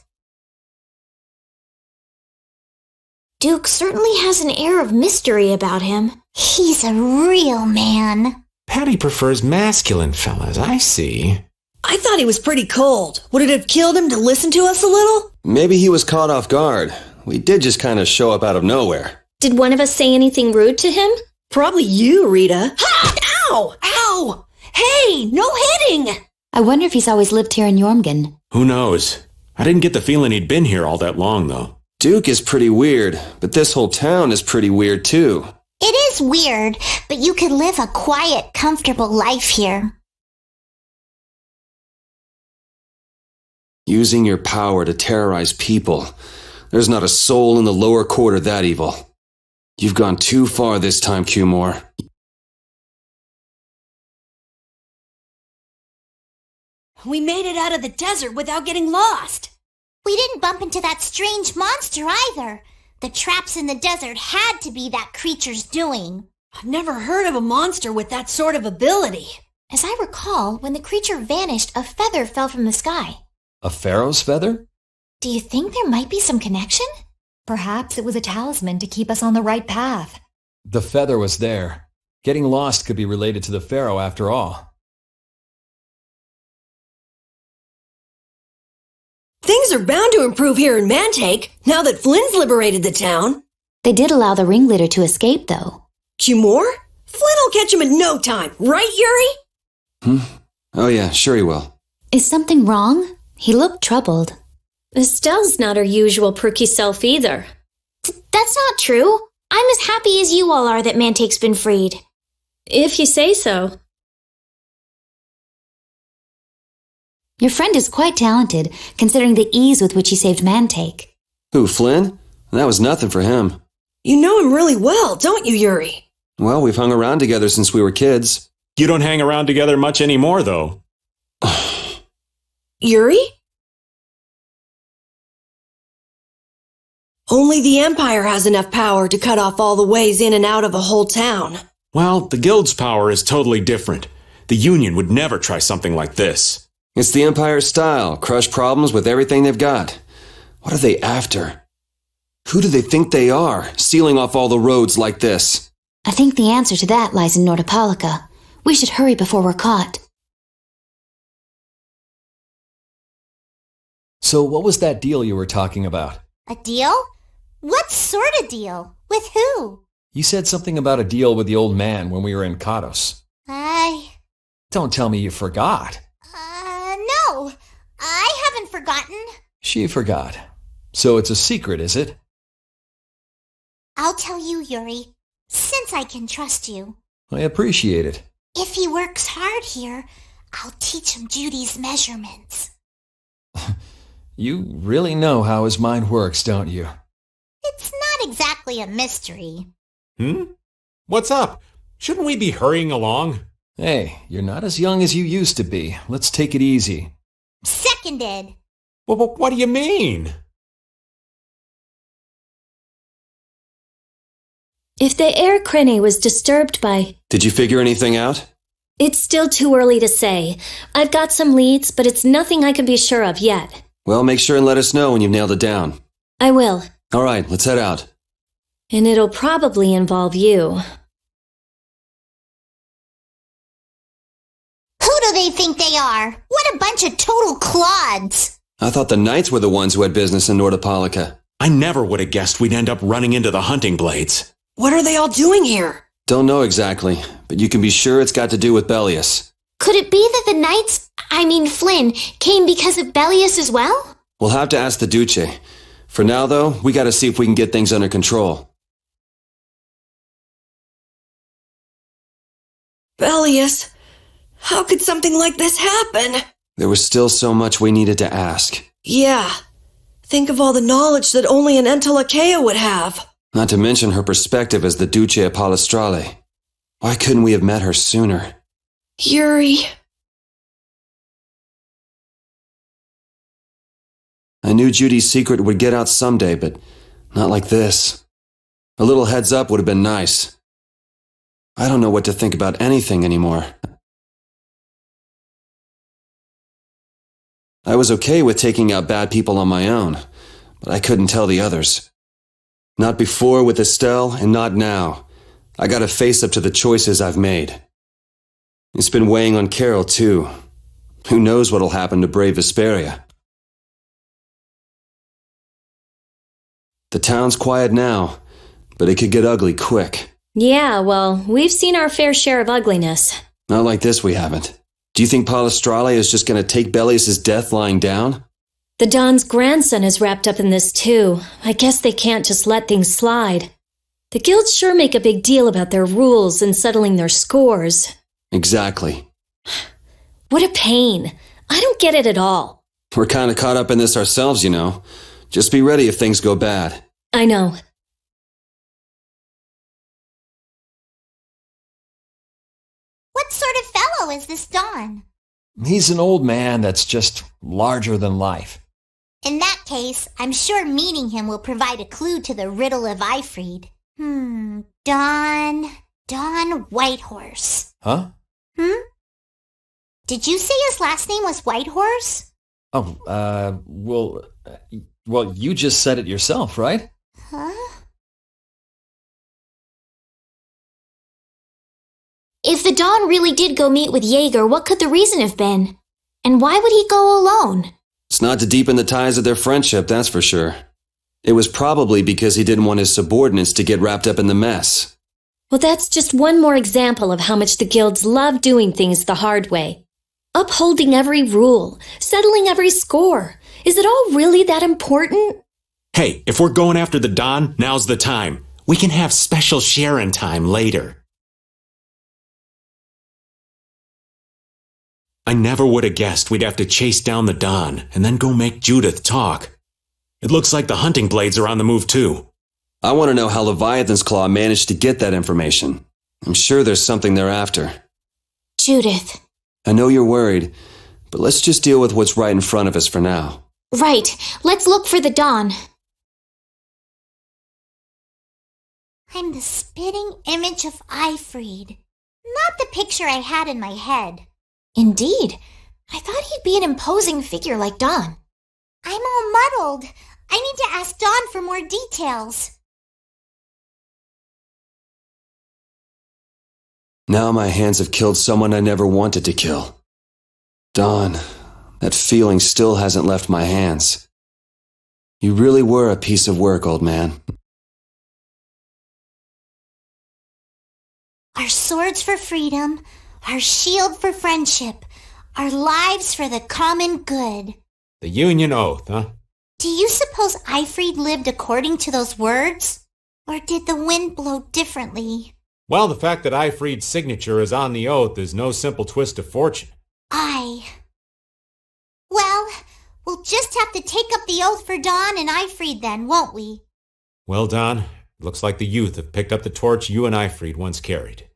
Speaker 4: Duke certainly has an air of mystery about him.
Speaker 8: He's a real man.
Speaker 7: Patty prefers masculine fellas, I see.
Speaker 2: I thought he was pretty cold. Would it have killed him to listen to us a little?
Speaker 1: Maybe he was caught off guard. We did just kind of show up out of nowhere.
Speaker 6: Did one of us say anything rude to him?
Speaker 2: Probably you, Rita. Ha! Ow! Ow! Hey, no hitting!
Speaker 5: I wonder if he's always lived here in Jormungand.
Speaker 7: Who knows? I didn't get the feeling he'd been here all that long, though.
Speaker 1: Duke is pretty weird, but this whole town is pretty weird too.
Speaker 8: It is weird, but you could live a quiet, comfortable life here.
Speaker 1: Using your power to terrorize people. There's not a soul in the lower quarter that evil. You've gone too far this time, Cumore.
Speaker 2: We made it out of the desert without getting lost.
Speaker 8: We didn't bump into that strange monster either. The traps in the desert had to be that creature's doing.
Speaker 2: I've never heard of a monster with that sort of ability.
Speaker 9: As I recall, when the creature vanished, a feather fell from the sky.
Speaker 3: A pharaoh's feather?
Speaker 9: Do you think there might be some connection? Perhaps it was a talisman to keep us on the right path.
Speaker 3: The feather was there. Getting lost could be related to the pharaoh after all.
Speaker 2: Things are bound to improve here in Mantake, now that Flynn's liberated the town.
Speaker 5: They did allow the ringleader to escape, though.
Speaker 2: Cumore? Flynn will catch him in no time, right, Yuri?
Speaker 1: Oh yeah, sure he will.
Speaker 5: Is something wrong? He looked troubled.
Speaker 6: Estelle's not her usual perky self either.
Speaker 4: That's not true. I'm as happy as you all are that Mantake's been freed.
Speaker 6: If you say so.
Speaker 5: Your friend is quite talented, considering the ease with which he saved Mantake.
Speaker 1: Who, Flynn? That was nothing for him.
Speaker 2: You know him really well, don't you, Yuri?
Speaker 1: Well, we've hung around together since we were kids.
Speaker 7: You don't hang around together much anymore, though.
Speaker 2: Yuri? Only the Empire has enough power to cut off all the ways in and out of a whole town.
Speaker 7: Well, the Guild's power is totally different. The Union would never try something like this.
Speaker 1: It's the Empire's style, crush problems with everything they've got. What are they after? Who do they think they are, sealing off all the roads like this?
Speaker 5: I think the answer to that lies in Nordopolica. We should hurry before we're caught.
Speaker 3: So what was that deal you were talking about?
Speaker 8: A deal? What sort of deal? With who?
Speaker 3: You said something about a deal with the old man when we were in Katos. Don't tell me you forgot.
Speaker 8: No. I haven't forgotten.
Speaker 3: She forgot. So it's a secret, is it?
Speaker 8: I'll tell you, Yuri, since I can trust you.
Speaker 3: I appreciate it.
Speaker 8: If he works hard here, I'll teach him Judy's measurements.
Speaker 3: You really know how his mind works, don't you?
Speaker 8: It's not exactly a mystery.
Speaker 10: What's up? Shouldn't we be hurrying along?
Speaker 3: Hey, you're not as young as you used to be. Let's take it easy.
Speaker 8: Seconded.
Speaker 10: What do you mean?
Speaker 6: If the air crenny was disturbed by...
Speaker 1: Did you figure anything out?
Speaker 6: It's still too early to say. I've got some leads, but it's nothing I can be sure of yet.
Speaker 1: Well, make sure and let us know when you've nailed it down.
Speaker 6: I will.
Speaker 1: All right, let's head out.
Speaker 6: And it'll probably involve you.
Speaker 8: Who do they think they are? What a bunch of total clods!
Speaker 1: I thought the knights were the ones who had business in Nordopolica.
Speaker 7: I never would have guessed we'd end up running into the hunting blades.
Speaker 2: What are they all doing here?
Speaker 1: Don't know exactly, but you can be sure it's got to do with Bellius.
Speaker 4: Could it be that the knights, Flynn, came because of Bellius as well?
Speaker 1: We'll have to ask the Duce. For now, though, we gotta see if we can get things under control.
Speaker 2: Bellius, how could something like this happen?
Speaker 1: There was still so much we needed to ask.
Speaker 2: Yeah. Think of all the knowledge that only an Entelakea would have.
Speaker 1: Not to mention her perspective as the Duce of Palestrale. Why couldn't we have met her sooner?
Speaker 2: Yuri.
Speaker 1: I knew Judy's secret would get out someday, but not like this. A little heads up would have been nice. I don't know what to think about anything anymore. I was okay with taking out bad people on my own, but I couldn't tell the others. Not before with Estelle, and not now. I gotta face up to the choices I've made. It's been weighing on Carol, too. Who knows what'll happen to brave Vesperia? The town's quiet now, but it could get ugly quick.
Speaker 6: Yeah, well, we've seen our fair share of ugliness.
Speaker 1: Not like this, we haven't. Do you think Palestrale is just gonna take Bellius' death lying down?
Speaker 6: The Don's grandson is wrapped up in this, too. I guess they can't just let things slide. The guilds sure make a big deal about their rules and settling their scores.
Speaker 1: Exactly.
Speaker 6: What a pain. I don't get it at all.
Speaker 1: We're kinda caught up in this ourselves, you know. Just be ready if things go bad.
Speaker 6: I know.
Speaker 8: What sort of fellow is this Don?
Speaker 3: He's an old man that's just larger than life.
Speaker 8: In that case, I'm sure meeting him will provide a clue to the riddle of Ifried. Don Whitehorse.
Speaker 3: Huh?
Speaker 8: Did you say his last name was Whitehorse?
Speaker 3: Well, you just said it yourself, right?
Speaker 8: Huh?
Speaker 4: If the Don really did go meet with Jaeger, what could the reason have been? And why would he go alone?
Speaker 1: It's not to deepen the ties of their friendship, that's for sure. It was probably because he didn't want his subordinates to get wrapped up in the mess.
Speaker 6: Well, that's just one more example of how much the guilds love doing things the hard way. Upholding every rule, settling every score. Is it all really that important?
Speaker 7: Hey, if we're going after the Don, now's the time. We can have special sharing time later. I never would have guessed we'd have to chase down the Don and then go make Judith talk. It looks like the hunting blades are on the move too.
Speaker 1: I want to know how Leviathan's Claw managed to get that information. I'm sure there's something they're after.
Speaker 4: Judith.
Speaker 1: I know you're worried, but let's just deal with what's right in front of us for now.
Speaker 4: Right. Let's look for the Dawn.
Speaker 8: I'm the spitting image of Ifried. Not the picture I had in my head.
Speaker 9: Indeed. I thought he'd be an imposing figure like Dawn.
Speaker 8: I'm all muddled. I need to ask Dawn for more details.
Speaker 1: Now my hands have killed someone I never wanted to kill. Dawn, that feeling still hasn't left my hands. You really were a piece of work, old man.
Speaker 8: Our swords for freedom, our shield for friendship, our lives for the common good.
Speaker 10: The Union Oath, huh?
Speaker 8: Do you suppose Ifried lived according to those words? Or did the wind blow differently?
Speaker 10: Well, the fact that Ifried's signature is on the oath is no simple twist of fortune.
Speaker 8: Well, we'll just have to take up the oath for Dawn and Ifried then, won't we?
Speaker 10: Well, Don, it looks like the youth have picked up the torch you and Ifried once carried.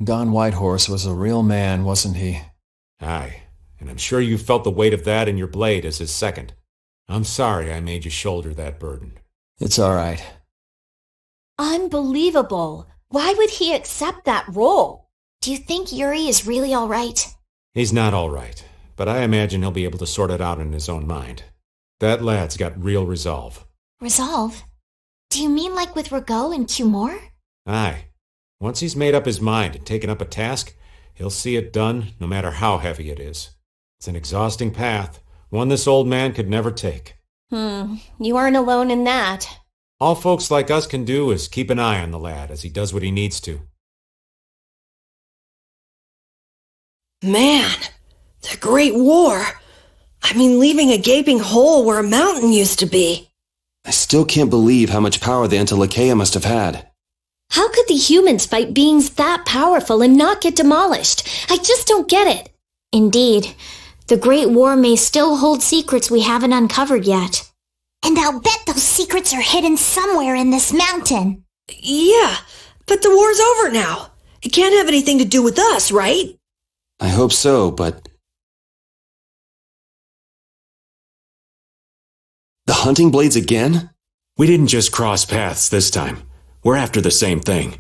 Speaker 3: Don Whitehorse was a real man, wasn't he?
Speaker 10: Aye, and I'm sure you felt the weight of that in your blade as his second. I'm sorry I made you shoulder that burden.
Speaker 3: It's all right.
Speaker 9: Unbelievable. Why would he accept that role? Do you think Yuri is really all right?
Speaker 10: He's not all right, but I imagine he'll be able to sort it out in his own mind. That lad's got real resolve.
Speaker 9: Resolve? Do you mean like with Rago and Cumore?
Speaker 10: Aye. Once he's made up his mind and taken up a task, he'll see it done no matter how heavy it is. It's an exhausting path, one this old man could never take.
Speaker 6: You aren't alone in that.
Speaker 10: All folks like us can do is keep an eye on the lad as he does what he needs to.
Speaker 2: Man, the Great War. I mean, leaving a gaping hole where a mountain used to be.
Speaker 1: I still can't believe how much power the Entelekea must have had.
Speaker 6: How could the humans fight beings that powerful and not get demolished? I just don't get it.
Speaker 4: Indeed. The Great War may still hold secrets we haven't uncovered yet.
Speaker 8: And I'll bet those secrets are hidden somewhere in this mountain.
Speaker 2: Yeah, but the war's over now. It can't have anything to do with us, right?
Speaker 1: I hope so, but... The hunting blades again?
Speaker 7: We didn't just cross paths this time. We're after the same thing.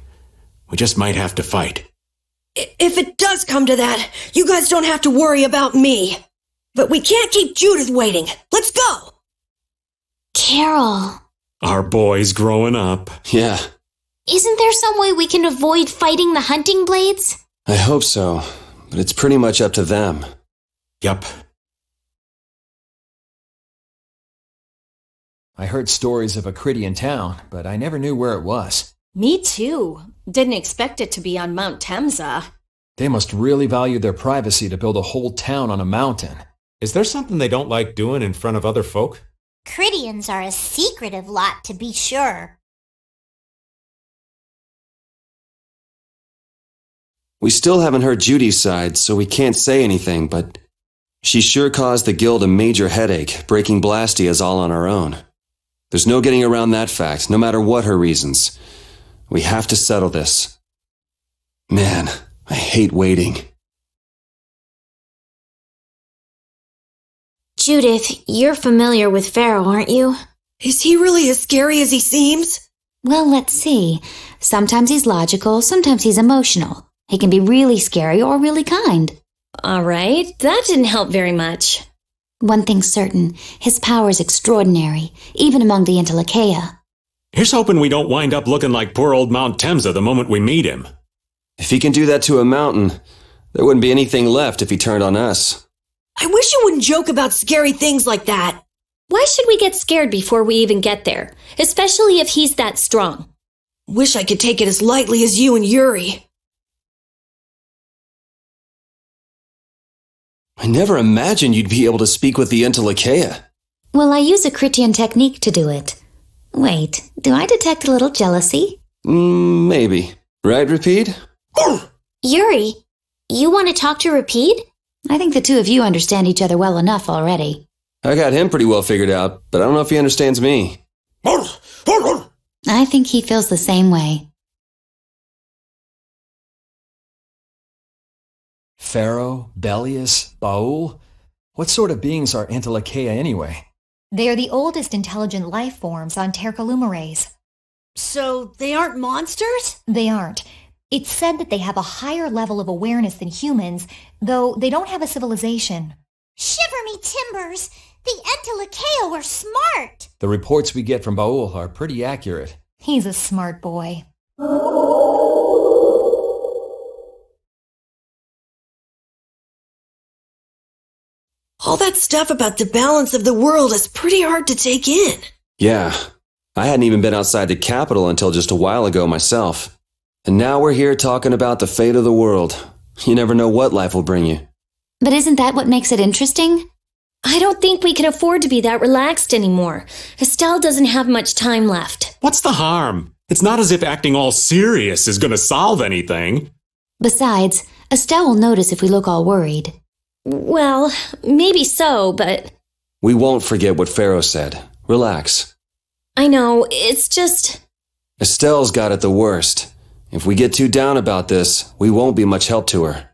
Speaker 7: We just might have to fight.
Speaker 2: If it does come to that, you guys don't have to worry about me. But we can't keep Judith waiting. Let's go!
Speaker 4: Carol.
Speaker 7: Our boy's growing up.
Speaker 1: Yeah,
Speaker 4: Isn't there some way we can avoid fighting the hunting blades?
Speaker 1: I hope so, but it's pretty much up to them.
Speaker 7: Yup.
Speaker 3: I heard stories of a Cridian town, but I never knew where it was.
Speaker 6: Me too. Didn't expect it to be on Mount Temza.
Speaker 3: They must really value their privacy to build a whole town on a mountain.
Speaker 10: Is there something they don't like doing in front of other folk?
Speaker 8: Cridians are a secretive lot, to be sure.
Speaker 1: We still haven't heard Judy's side, so we can't say anything, but she sure caused the guild a major headache, breaking Blastias all on our own. There's no getting around that fact, no matter what her reasons. We have to settle this. Man, I hate waiting.
Speaker 4: Judith, you're familiar with Pharaoh, aren't you?
Speaker 2: Is he really as scary as he seems?
Speaker 5: Well, let's see. Sometimes he's logical, sometimes he's emotional. He can be really scary or really kind.
Speaker 6: All right, that didn't help very much.
Speaker 5: One thing's certain, his power is extraordinary, even among the Entelekea.
Speaker 7: Here's hoping we don't wind up looking like poor old Mount Temza the moment we meet him.
Speaker 1: If he can do that to a mountain, there wouldn't be anything left if he turned on us.
Speaker 2: I wish you wouldn't joke about scary things like that.
Speaker 6: Why should we get scared before we even get there? Especially if he's that strong.
Speaker 2: Wish I could take it as lightly as you and Yuri.
Speaker 1: I never imagined you'd be able to speak with the Entelechea.
Speaker 5: Well, I use a Critian technique to do it. Wait, do I detect a little jealousy?
Speaker 1: Maybe. Right, Repeat?
Speaker 4: Yuri, you want to talk to Rapide?
Speaker 5: I think the two of you understand each other well enough already.
Speaker 1: I got him pretty well figured out, but I don't know if he understands me.
Speaker 5: I think he feels the same way.
Speaker 3: Pharaoh, Belius, Baul? What sort of beings are Entelechea anyway?
Speaker 9: They are the oldest intelligent life forms on Tercalumeres.
Speaker 2: So they aren't monsters?
Speaker 9: They aren't. It's said that they have a higher level of awareness than humans, though they don't have a civilization.
Speaker 8: Shiver me timbers! The Entelechea were smart!
Speaker 3: The reports we get from Baul are pretty accurate.
Speaker 9: He's a smart boy.
Speaker 2: All that stuff about the balance of the world is pretty hard to take in.
Speaker 1: Yeah, I hadn't even been outside the capital until just a while ago myself. And now we're here talking about the fate of the world. You never know what life will bring you.
Speaker 5: But isn't that what makes it interesting?
Speaker 6: I don't think we can afford to be that relaxed anymore. Estelle doesn't have much time left.
Speaker 7: What's the harm? It's not as if acting all serious is going to solve anything.
Speaker 5: Besides, Estelle will notice if we look all worried.
Speaker 6: Well, maybe so, but...
Speaker 1: We won't forget what Pharaoh said. Relax.
Speaker 6: I know, it's just...
Speaker 1: Estelle's got it the worst. If we get too down about this, we won't be much help to her.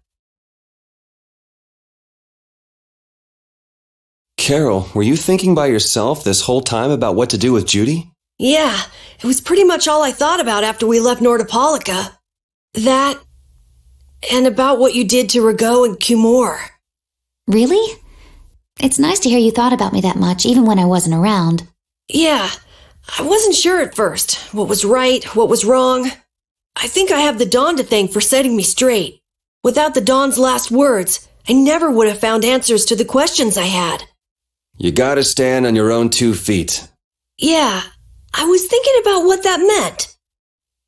Speaker 1: Carol, were you thinking by yourself this whole time about what to do with Judy?
Speaker 2: Yeah, it was pretty much all I thought about after we left Nordopolica. That, and about what you did to Rigaud and Cumore.
Speaker 5: Really? It's nice to hear you thought about me that much, even when I wasn't around.
Speaker 2: Yeah, I wasn't sure at first. What was right, what was wrong. I think I have the Dawn to thank for setting me straight. Without the Dawn's last words, I never would have found answers to the questions I had.
Speaker 1: You gotta stand on your own 2 feet.
Speaker 2: Yeah, I was thinking about what that meant.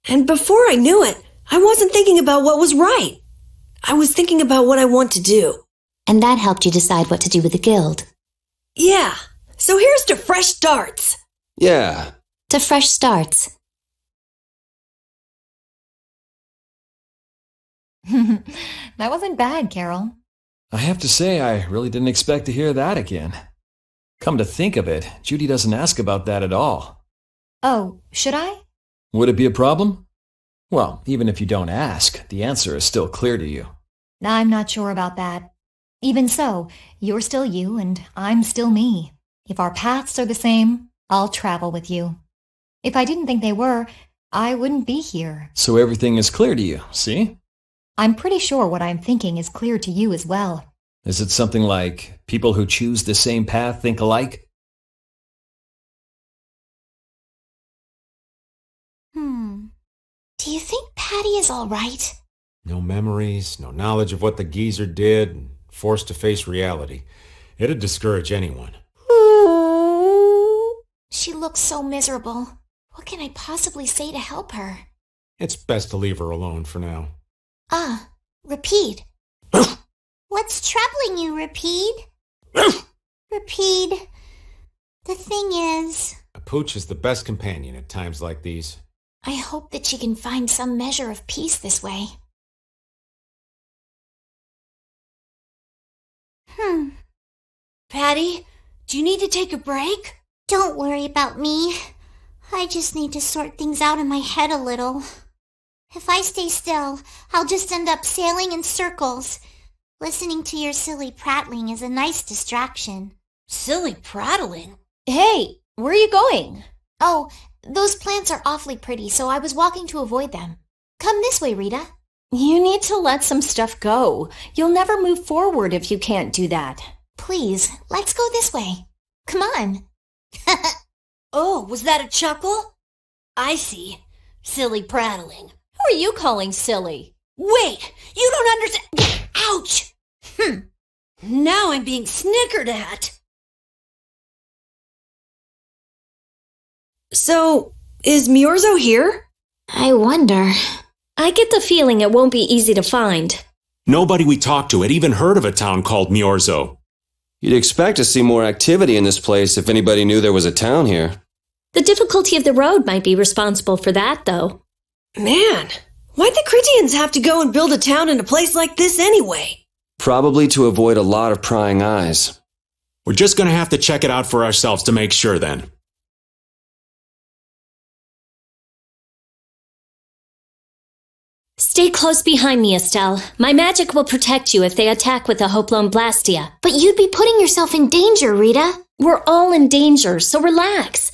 Speaker 2: And before I knew it, I wasn't thinking about what was right. I was thinking about what I want to do.
Speaker 5: And that helped you decide what to do with the guild.
Speaker 2: Yeah, so here's to fresh starts.
Speaker 1: Yeah.
Speaker 5: To fresh starts.
Speaker 9: That wasn't bad, Carol.
Speaker 3: I have to say, I really didn't expect to hear that again. Come to think of it, Judy doesn't ask about that at all.
Speaker 9: Oh, should I?
Speaker 3: Would it be a problem? Well, even if you don't ask, the answer is still clear to you.
Speaker 9: I'm not sure about that. Even so, you're still you and I'm still me. If our paths are the same, I'll travel with you. If I didn't think they were, I wouldn't be here.
Speaker 3: So everything is clear to you, see?
Speaker 9: I'm pretty sure what I'm thinking is clear to you as well.
Speaker 3: Is it something like people who choose the same path think alike?
Speaker 8: Do you think Patty is all right?
Speaker 10: No memories, no knowledge of what the geezer did, and forced to face reality. It'd discourage anyone.
Speaker 8: She looks so miserable. What can I possibly say to help her?
Speaker 10: It's best to leave her alone for now.
Speaker 8: Rapide. What's troubling you, Rapide? Rapide. The thing is...
Speaker 10: A pooch is the best companion at times like these.
Speaker 8: I hope that she can find some measure of peace this way.
Speaker 2: Patty, do you need to take a break?
Speaker 8: Don't worry about me. I just need to sort things out in my head a little. If I stay still, I'll just end up sailing in circles. Listening to your silly prattling is a nice distraction.
Speaker 2: Silly prattling?
Speaker 6: Hey, where are you going?
Speaker 8: Oh, those plants are awfully pretty, so I was walking to avoid them. Come this way, Rita.
Speaker 6: You need to let some stuff go. You'll never move forward if you can't do that.
Speaker 8: Please, let's go this way. Come on.
Speaker 2: Oh, was that a chuckle? I see. Silly prattling.
Speaker 6: Who are you calling silly?
Speaker 2: Wait, you don't understand. Ouch! Now I'm being snickered at. So, is Miorzo here?
Speaker 5: I wonder.
Speaker 6: I get the feeling it won't be easy to find.
Speaker 7: Nobody we talked to had even heard of a town called Miorzo.
Speaker 1: You'd expect to see more activity in this place if anybody knew there was a town here.
Speaker 6: The difficulty of the road might be responsible for that, though.
Speaker 2: Man, why'd the Critians have to go and build a town in a place like this anyway?
Speaker 1: Probably to avoid a lot of prying eyes.
Speaker 7: We're just gonna have to check it out for ourselves to make sure then.
Speaker 6: Stay close behind me, Estelle. My magic will protect you if they attack with a Hoplon Blastia.
Speaker 4: But you'd be putting yourself in danger, Rita.
Speaker 6: We're all in danger, so relax.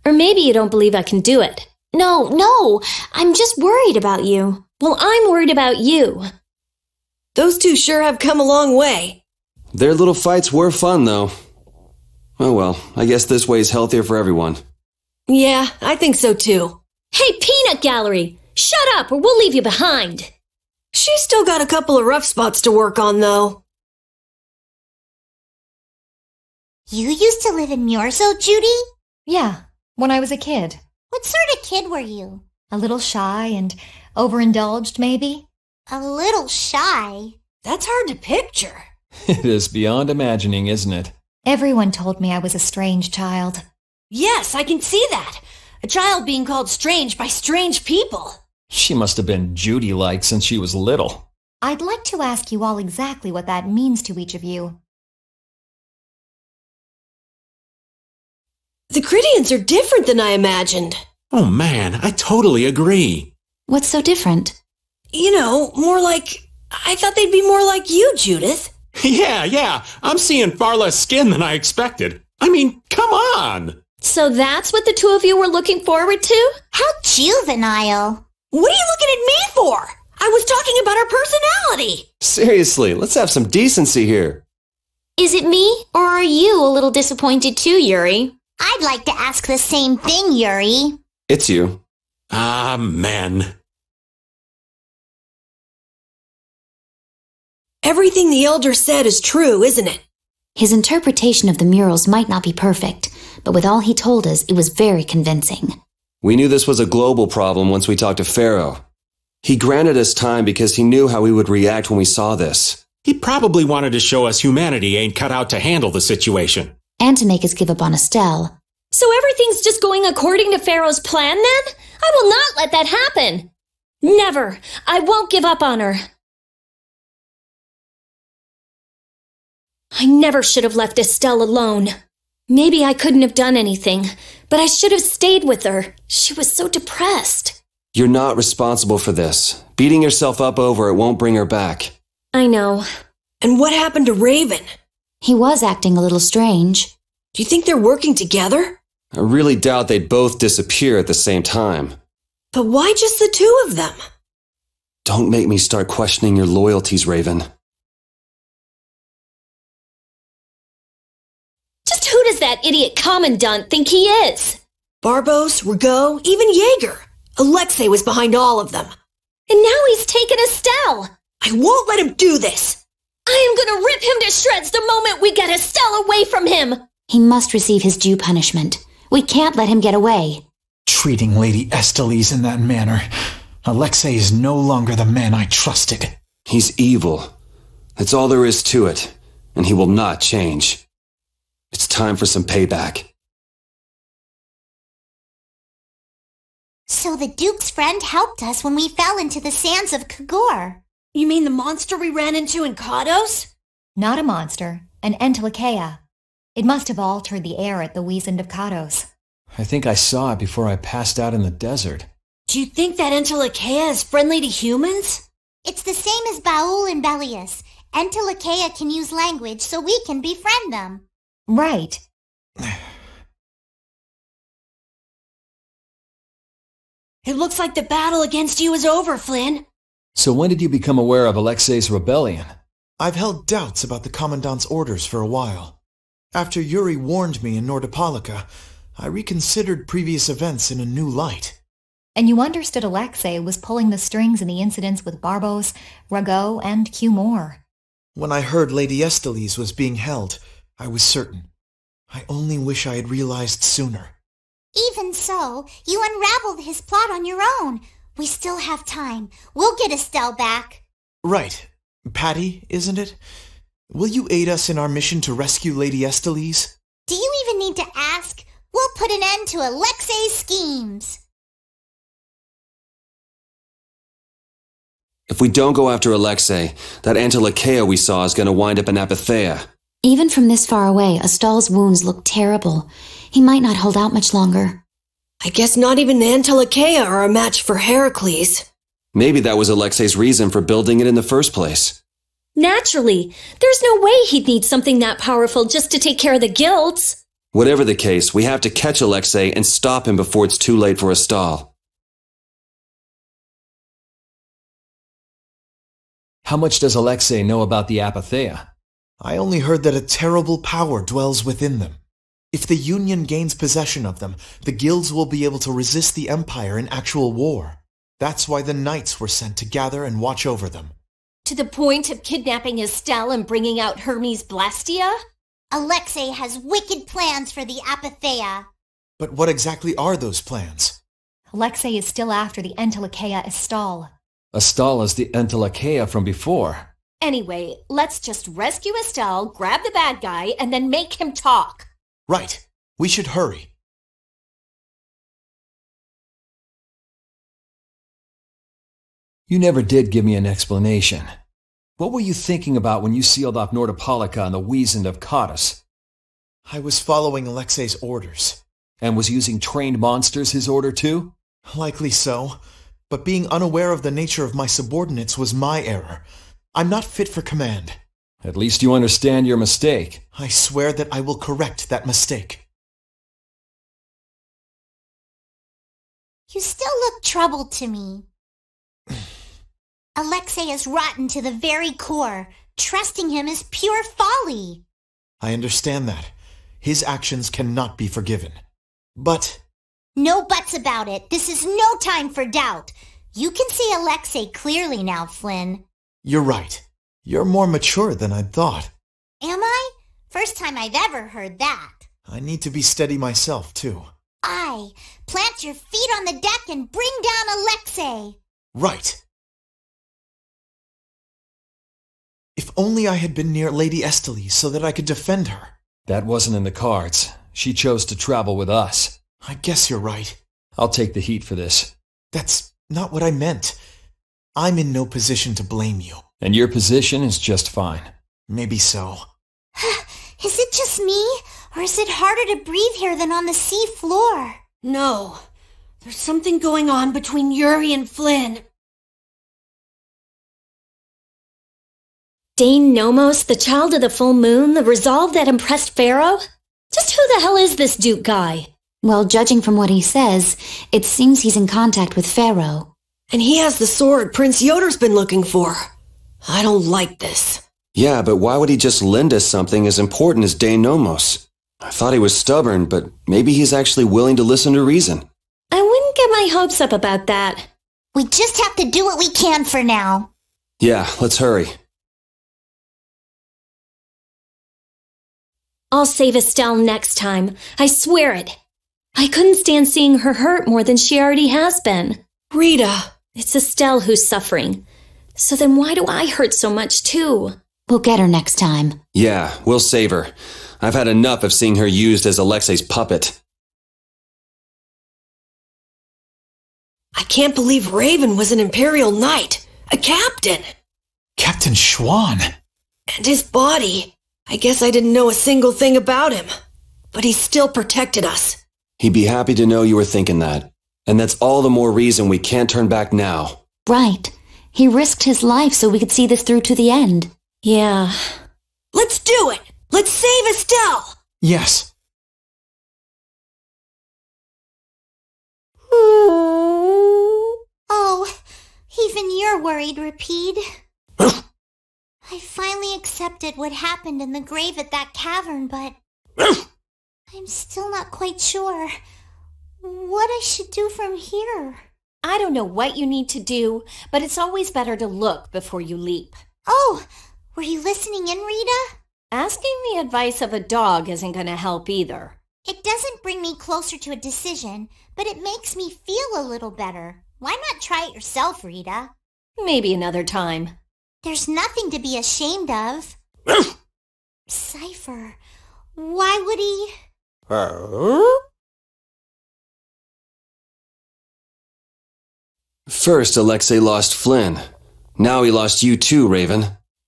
Speaker 6: Or maybe you don't believe I can do it.
Speaker 4: No, I'm just worried about you.
Speaker 6: Well, I'm worried about you.
Speaker 2: Those two sure have come a long way.
Speaker 1: Their little fights were fun, though. Oh well, I guess this way's healthier for everyone.
Speaker 2: Yeah, I think so too.
Speaker 6: Hey, Peanut Gallery! Shut up or we'll leave you behind.
Speaker 2: She's still got a couple of rough spots to work on, though.
Speaker 8: You used to live in Miorzo, Judy?
Speaker 9: Yeah, when I was a kid.
Speaker 8: What sort of kid were you?
Speaker 9: A little shy and overindulged, maybe?
Speaker 8: A little shy.
Speaker 2: That's hard to picture.
Speaker 3: It is beyond imagining, isn't it?
Speaker 9: Everyone told me I was a strange child.
Speaker 2: Yes, I can see that. A child being called strange by strange people.
Speaker 3: She must have been Judy-like since she was little.
Speaker 9: I'd like to ask you all exactly what that means to each of you.
Speaker 2: The Critians are different than I imagined.
Speaker 7: Oh man, I totally agree.
Speaker 5: What's so different?
Speaker 2: You know, more like... I thought they'd be more like you, Judith.
Speaker 7: Yeah, I'm seeing far less skin than I expected. I mean, come on!
Speaker 6: So that's what the two of you were looking forward to?
Speaker 8: How juvenile.
Speaker 2: What are you looking at me for? I was talking about our personality.
Speaker 1: Seriously, let's have some decency here.
Speaker 4: Is it me, or are you a little disappointed too, Yuri?
Speaker 8: I'd like to ask the same thing, Yuri.
Speaker 1: It's you.
Speaker 7: Ah, men.
Speaker 2: Everything the Elder said is true, isn't it?
Speaker 5: His interpretation of the murals might not be perfect, but with all he told us, it was very convincing.
Speaker 1: We knew this was a global problem once we talked to Pharaoh. He granted us time because he knew how we would react when we saw this.
Speaker 7: He probably wanted to show us humanity ain't cut out to handle the situation.
Speaker 5: And to make us give up on Estelle.
Speaker 6: So everything's just going according to Pharaoh's plan then? I will not let that happen. Never. I won't give up on her. I never should have left Estelle alone. Maybe I couldn't have done anything, but I should have stayed with her. She was so depressed.
Speaker 1: You're not responsible for this. Beating yourself up over it won't bring her back.
Speaker 6: I know.
Speaker 2: And what happened to Raven?
Speaker 5: He was acting a little strange.
Speaker 2: Do you think they're working together?
Speaker 1: I really doubt they'd both disappear at the same time.
Speaker 2: But why just the two of them?
Speaker 1: Don't make me start questioning your loyalties, Raven.
Speaker 6: Just who does that idiot commandant think he is?
Speaker 2: Barbos, Rigaud, even Jaeger. Alexei was behind all of them.
Speaker 6: And now he's taken Estelle.
Speaker 2: I won't let him do this.
Speaker 6: I am gonna rip him to shreds the moment we get Estelle away from him.
Speaker 5: He must receive his due punishment. We can't let him get away.
Speaker 11: Treating Lady Estellise in that manner. Alexei is no longer the man I trusted.
Speaker 1: He's evil. That's all there is to it. And he will not change. It's time for some payback.
Speaker 8: So the Duke's friend helped us when we fell into the sands of Kagor.
Speaker 2: You mean the monster we ran into in Kados?
Speaker 9: Not a monster, an Entelekea. It must have altered the air at the Wiesand of Kados.
Speaker 3: I think I saw it before I passed out in the desert.
Speaker 2: Do you think that Entelekea is friendly to humans?
Speaker 8: It's the same as Baul and Belius. Entelekea can use language so we can befriend them.
Speaker 9: Right.
Speaker 2: It looks like the battle against you is over, Flynn.
Speaker 3: So when did you become aware of Alexei's rebellion?
Speaker 11: I've held doubts about the Commandant's orders for a while. After Yuri warned me in Nordopolica, I reconsidered previous events in a new light.
Speaker 9: And you understood Alexei was pulling the strings in the incidents with Barbos, Rigaud, and Q Moore.
Speaker 11: When I heard Lady Estellise was being held, I was certain. I only wish I had realized sooner.
Speaker 8: Even so, you unraveled his plot on your own. We still have time. We'll get Estelle back.
Speaker 11: Right. Patty, isn't it? Will you aid us in our mission to rescue Lady Estellise?
Speaker 8: Do you even need to ask? We'll put an end to Alexei's schemes.
Speaker 1: If we don't go after Alexei, that Antilocheia we saw is going to wind up in Apatheia.
Speaker 5: Even from this far away, Astal's wounds look terrible. He might not hold out much longer.
Speaker 2: I guess not even the Antilocheia are a match for Heracles.
Speaker 1: Maybe that was Alexei's reason for building it in the first place.
Speaker 6: Naturally, there's no way he'd need something that powerful just to take care of the guilds.
Speaker 1: Whatever the case, we have to catch Alexei and stop him before it's too late for Astal.
Speaker 3: How much does Alexei know about the Apatheia?
Speaker 11: I only heard that a terrible power dwells within them. If the Union gains possession of them, the guilds will be able to resist the Empire in actual war. That's why the knights were sent to gather and watch over them.
Speaker 12: To the point of kidnapping Estelle and bringing out Hermes Blastia?
Speaker 8: Alexei has wicked plans for the Apatheia.
Speaker 11: But what exactly are those plans?
Speaker 9: Alexei is still after the Antilocheia Astal.
Speaker 3: Astal is the Antilocheia from before.
Speaker 12: Anyway, let's just rescue Estelle, grab the bad guy, and then make him talk.
Speaker 11: Right. We should hurry.
Speaker 3: You never did give me an explanation. What were you thinking about when you sealed off Nordopolica and the Wiesent of Cottus?
Speaker 11: I was following Alexei's orders.
Speaker 3: And was using trained monsters his order too?
Speaker 11: Likely so. But being unaware of the nature of my subordinates was my error. I'm not fit for command.
Speaker 3: At least you understand your mistake.
Speaker 11: I swear that I will correct that mistake.
Speaker 8: You still look troubled to me. Alexei is rotten to the very core. Trusting him is pure folly.
Speaker 11: I understand that. His actions cannot be forgiven. But...
Speaker 8: No buts about it. This is no time for doubt. You can see Alexei clearly now, Flynn.
Speaker 11: You're right. You're more mature than I'd thought.
Speaker 8: Am I? First time I've ever heard that.
Speaker 11: I need to be steady myself, too.
Speaker 8: Aye. Plant your feet on the deck and bring down Alexei.
Speaker 11: Right. If only I had been near Lady Estellise so that I could defend her.
Speaker 3: That wasn't in the cards. She chose to travel with us.
Speaker 11: I guess you're right.
Speaker 3: I'll take the heat for this.
Speaker 11: That's not what I meant. I'm in no position to blame you.
Speaker 3: And your position is just fine.
Speaker 11: Maybe so.
Speaker 8: Is it just me? Or is it harder to breathe here than on the sea floor?
Speaker 2: No. There's something going on between Yuri and Flynn.
Speaker 6: Dane Nomos, the child of the full moon, the resolve that impressed Pharaoh? Just who the hell is this Duke guy?
Speaker 5: Well, judging from what he says, it seems he's in contact with Pharaoh.
Speaker 2: And he has the sword Prince Yoder's been looking for. I don't like this.
Speaker 1: Yeah, but why would he just lend us something as important as Dane Nomos? I thought he was stubborn, but maybe he's actually willing to listen to reason.
Speaker 6: I wouldn't get my hopes up about that.
Speaker 8: We just have to do what we can for now.
Speaker 1: Yeah, let's hurry.
Speaker 6: I'll save Estelle next time. I swear it. I couldn't stand seeing her hurt more than she already has been.
Speaker 2: Rita.
Speaker 6: It's Estelle who's suffering. So then why do I hurt so much too?
Speaker 5: We'll get her next time.
Speaker 1: Yeah, we'll save her. I've had enough of seeing her used as Alexei's puppet.
Speaker 2: I can't believe Raven was an Imperial Knight. A captain.
Speaker 11: Captain Schwan.
Speaker 2: And his body. I guess I didn't know a single thing about him. But he still protected us.
Speaker 1: He'd be happy to know you were thinking that. And that's all the more reason we can't turn back now.
Speaker 5: Right. He risked his life so we could see this through to the end.
Speaker 6: Yeah.
Speaker 2: Let's do it! Let's save Estelle!
Speaker 11: Yes.
Speaker 8: Oh, even you're worried, Rapide. I finally accepted what happened in the grave at that cavern, but I'm still not quite sure what I should do from here.
Speaker 12: I don't know what you need to do, but it's always better to look before you leap.
Speaker 8: Oh, were you listening in, Rita?
Speaker 12: Asking the advice of a dog isn't going to help either.
Speaker 8: It doesn't bring me closer to a decision, but it makes me feel a little better. Why not try it yourself, Rita?
Speaker 12: Maybe another time.
Speaker 8: There's nothing to be ashamed of. Cypher, why would he...
Speaker 1: First, Alexei lost Flynn. Now he lost you too, Raven.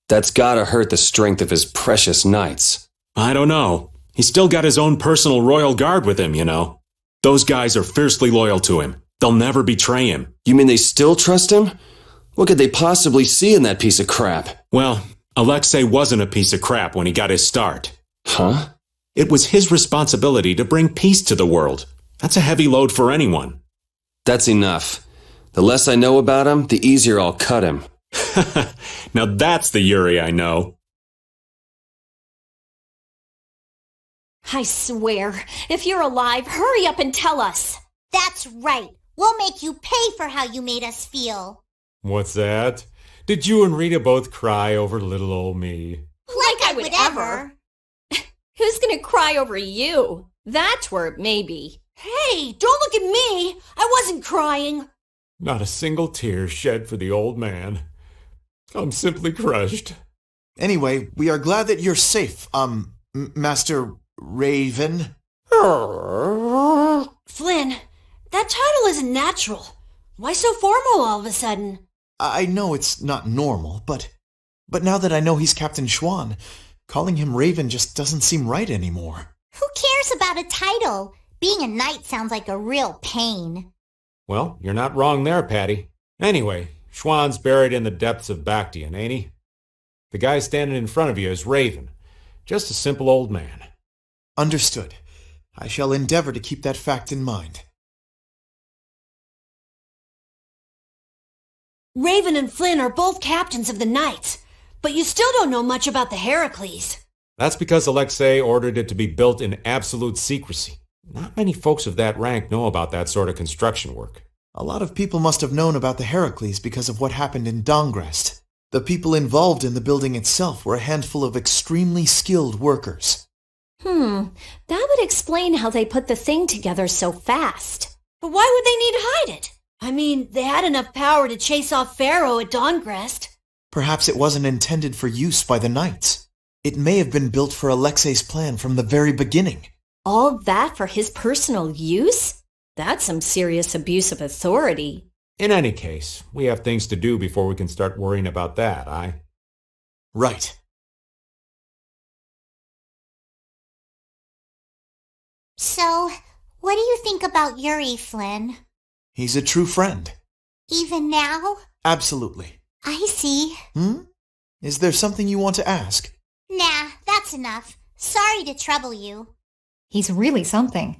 Speaker 1: That's gotta hurt the strength of his precious knights.
Speaker 7: I don't know. He's still got his own personal royal guard with him, you know. Those guys are fiercely loyal to him. They'll never betray him.
Speaker 1: You mean they still trust him? What could they possibly see in that piece of crap?
Speaker 7: Well, Alexei wasn't a piece of crap when he got his start.
Speaker 1: Huh?
Speaker 7: It was his responsibility to bring peace to the world. That's a heavy load for anyone.
Speaker 1: That's enough. The less I know about him, the easier I'll cut him.
Speaker 7: Now that's the Yuri I know.
Speaker 12: I swear, if you're alive, hurry up and tell us.
Speaker 8: That's right. We'll make you pay for how you made us feel.
Speaker 10: What's that? Did you and Rita both cry over little old me?
Speaker 8: Like I would ever.
Speaker 12: Who's gonna cry over you? That's where it may be.
Speaker 2: Hey, don't look at me. I wasn't crying.
Speaker 10: Not a single tear shed for the old man. I'm simply crushed.
Speaker 11: Anyway, we are glad that you're safe, Master Raven.
Speaker 2: Flynn, that title isn't natural. Why so formal all of a sudden?
Speaker 11: I know it's not normal, but now that I know he's Captain Schwan, calling him Raven just doesn't seem right anymore.
Speaker 8: Who cares about a title? Being a knight sounds like a real pain.
Speaker 10: Well, you're not wrong there, Patty. Anyway, Schwan's buried in the depths of Bactian, ain't he? The guy standing in front of you is Raven. Just a simple old man.
Speaker 11: Understood. I shall endeavor to keep that fact in mind.
Speaker 2: Raven and Flynn are both captains of the Knights, but you still don't know much about the Heracles.
Speaker 10: That's because Alexei ordered it to be built in absolute secrecy. Not many folks of that rank know about that sort of construction work.
Speaker 11: A lot of people must have known about the Heracles because of what happened in Dongrest. The people involved in the building itself were a handful of extremely skilled workers.
Speaker 6: That would explain how they put the thing together so fast.
Speaker 2: But why would they need to hide it? I mean, they had enough power to chase off Pharaoh at Dongrest.
Speaker 11: Perhaps it wasn't intended for use by the Knights. It may have been built for Alexei's plan from the very beginning.
Speaker 6: All that for his personal use? That's some serious abuse of authority.
Speaker 10: In any case, we have things to do before we can start worrying about that, aye?
Speaker 11: Right.
Speaker 8: So, what do you think about Yuri, Flynn?
Speaker 11: He's a true friend.
Speaker 8: Even now?
Speaker 11: Absolutely.
Speaker 8: I see.
Speaker 11: Is there something you want to ask?
Speaker 8: Nah, that's enough. Sorry to trouble you.
Speaker 9: He's really something.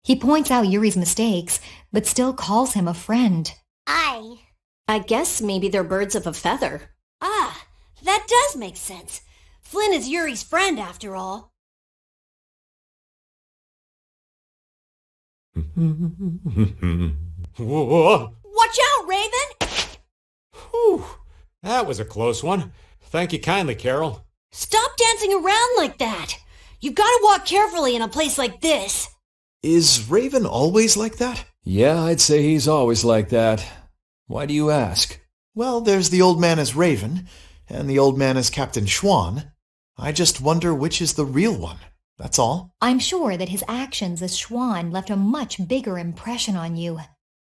Speaker 9: He points out Yuri's mistakes, but still calls him a friend.
Speaker 6: I guess maybe they're birds of a feather.
Speaker 2: Ah, that does make sense. Flynn is Yuri's friend, after all.
Speaker 10: Whoa.
Speaker 2: Watch out, Raven!
Speaker 10: Whew. That was a close one. Thank you kindly, Carol.
Speaker 2: Stop dancing around like that. You've got to walk carefully in a place like this.
Speaker 11: Is Raven always like that?
Speaker 3: Yeah, I'd say he's always like that. Why do you ask?
Speaker 11: Well, there's the old man as Raven, and the old man as Captain Schwan. I just wonder which is the real one. That's all.
Speaker 9: I'm sure that his actions as Schwan left a much bigger impression on you.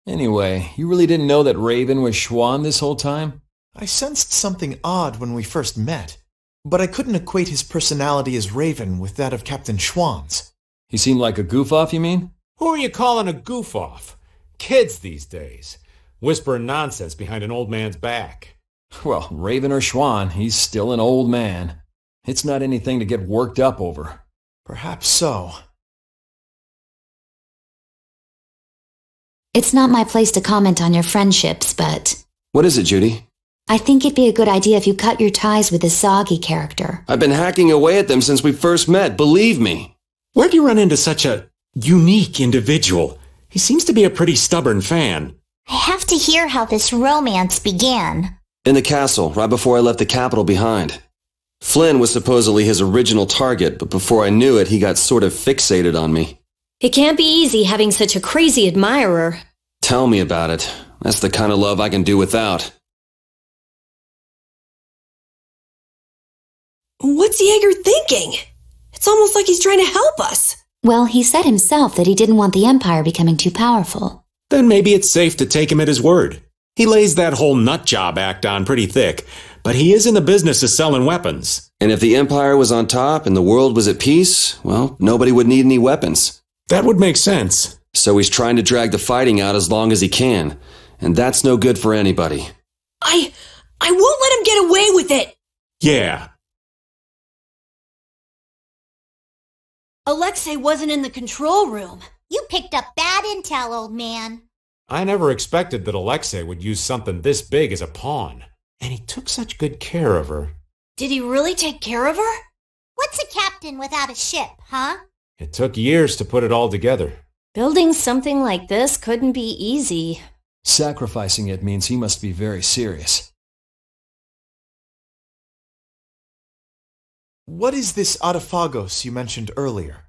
Speaker 3: Anyway, you really didn't know that Raven was Schwan this whole time?
Speaker 11: I sensed something odd when we first met, but I couldn't equate his personality as Raven with that of Captain Schwan's.
Speaker 3: He seemed like a goof-off, you mean?
Speaker 10: Who are you calling a goof-off? Kids these days. Whispering nonsense behind an old man's back.
Speaker 3: Well, Raven or Schwan, he's still an old man. It's not anything to get worked up over.
Speaker 11: Perhaps so.
Speaker 5: It's not my place to comment on your friendships, but
Speaker 1: What is it, Judy?
Speaker 5: I think it'd be a good idea if you cut your ties with the Soggy character.
Speaker 1: I've been hacking away at them since we first met, believe me.
Speaker 7: Where'd you run into such a unique individual? He seems to be a pretty stubborn fan.
Speaker 8: I have to hear how this romance began.
Speaker 1: In the castle, right before I left the capital behind. Flynn was supposedly his original target, but before I knew it, he got sort of fixated on me.
Speaker 6: It can't be easy having such a crazy admirer.
Speaker 1: Tell me about it. That's the kind of love I can do without.
Speaker 2: What's Jaeger thinking? It's almost like he's trying to help us.
Speaker 5: Well, he said himself that he didn't want the Empire becoming too powerful.
Speaker 7: Then maybe it's safe to take him at his word. He lays that whole nut job act on pretty thick, but he is in the business of selling weapons.
Speaker 1: And if the Empire was on top and the world was at peace, well, nobody would need any weapons.
Speaker 7: That would make sense.
Speaker 1: So he's trying to drag the fighting out as long as he can, and that's no good for anybody.
Speaker 2: I won't let him get away with it.
Speaker 7: Yeah.
Speaker 12: Alexei wasn't in the control room.
Speaker 8: You picked up bad intel, old man.
Speaker 10: I never expected that Alexei would use something this big as a pawn. And he took such good care of her.
Speaker 12: Did he really take care of her?
Speaker 8: What's a captain without a ship, huh?
Speaker 10: It took years to put it all together.
Speaker 6: Building something like this couldn't be easy.
Speaker 3: Sacrificing it means he must be very serious.
Speaker 11: What is this Adaphagos you mentioned earlier?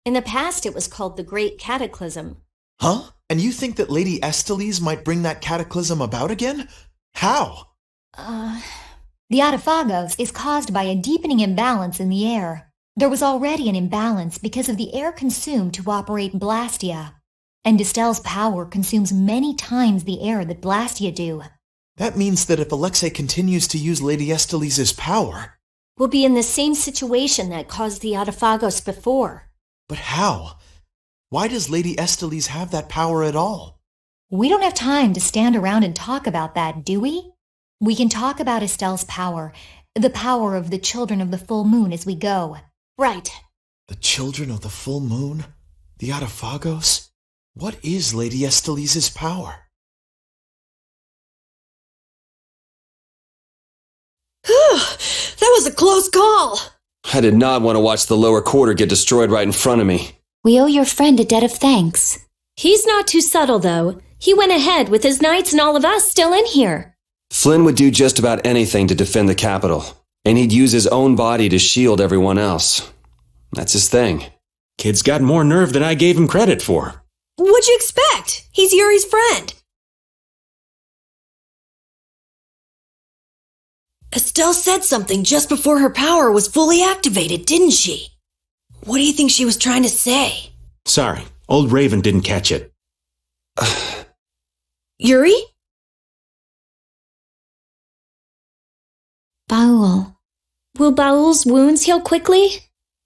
Speaker 6: In the past, it was called the Great Cataclysm.
Speaker 11: Huh? And you think that Lady Estellise might bring that cataclysm about again? How?
Speaker 9: The Adaphagos is caused by a deepening imbalance in the air. There was already an imbalance because of the air consumed to operate Blastia. And Distell's power consumes many times the air that Blastia do.
Speaker 11: That means that if Alexei continues to use Lady Estellise's power...
Speaker 6: We'll be in the same situation that caused the Adaphagos before.
Speaker 11: But how? Why does Lady Estellise have that power at all?
Speaker 9: We don't have time to stand around and talk about that, do we? We can talk about Estelle's power, the power of the children of the full moon as we go.
Speaker 6: Right.
Speaker 11: The children of the full moon? The Adaphagos? What is Lady Estellise's power?
Speaker 2: That was a close call.
Speaker 1: I did not want to watch the lower quarter get destroyed right in front of me.
Speaker 5: We owe your friend a debt of thanks.
Speaker 6: He's not too subtle, though. He went ahead with his knights and all of us still in here.
Speaker 1: Flynn would do just about anything to defend the capital, and he'd use his own body to shield everyone else. That's his thing.
Speaker 7: Kid's got more nerve than I gave him credit for.
Speaker 2: What'd you expect? He's Yuri's friend. Estelle said something just before her power was fully activated, didn't she? What do you think she was trying to say?
Speaker 7: Sorry, old Raven didn't catch it.
Speaker 2: Yuri?
Speaker 5: Baul.
Speaker 6: Will Baul's wounds heal quickly?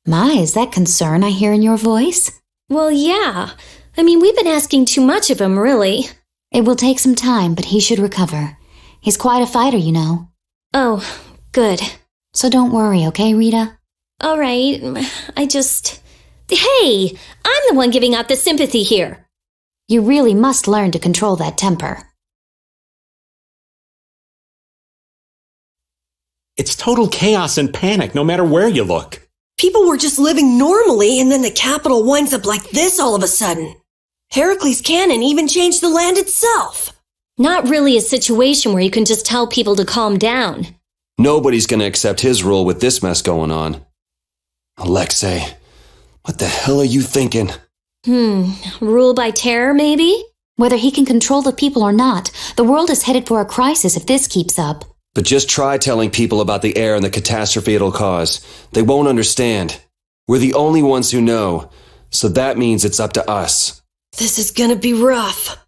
Speaker 5: My, is that concern I hear in your voice?
Speaker 6: Well, yeah. I mean, we've been asking too much of him, really.
Speaker 5: It will take some time, but he should recover. He's quite a fighter, you know.
Speaker 6: Oh, good.
Speaker 5: So don't worry, okay, Rita?
Speaker 6: All right, Hey, I'm the one giving out the sympathy here.
Speaker 5: You really must learn to control that temper.
Speaker 7: It's total chaos and panic no matter where you look.
Speaker 2: People were just living normally, and then the capital winds up like this all of a sudden. Heracles' cannon even changed the land itself.
Speaker 6: Not really a situation where you can just tell people to calm down.
Speaker 1: Nobody's going to accept his rule with this mess going on. Alexei, what the hell are you thinking?
Speaker 6: Rule by terror, maybe?
Speaker 5: Whether he can control the people or not, the world is headed for a crisis if this keeps up.
Speaker 1: But just try telling people about the air and the catastrophe it'll cause. They won't understand. We're the only ones who know, so that means it's up to us.
Speaker 2: This is gonna be rough.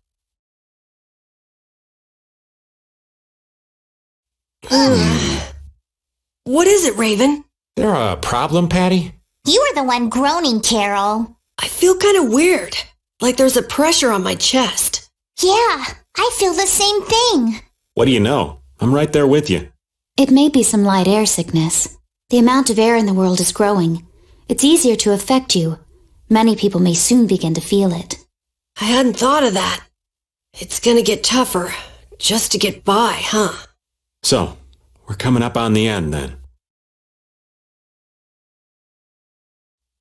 Speaker 2: What is it, Raven?
Speaker 10: There a problem, Patty?
Speaker 8: You were the one groaning, Carol.
Speaker 2: I feel kind of weird, like there's a pressure on my chest.
Speaker 8: Yeah, I feel the same thing.
Speaker 7: What do you know? I'm right there with you.
Speaker 5: It may be some light air sickness. The amount of air in the world is growing. It's easier to affect you. Many people may soon begin to feel it.
Speaker 2: I hadn't thought of that. It's gonna get tougher, just to get by, huh?
Speaker 7: So, we're coming up on the end then.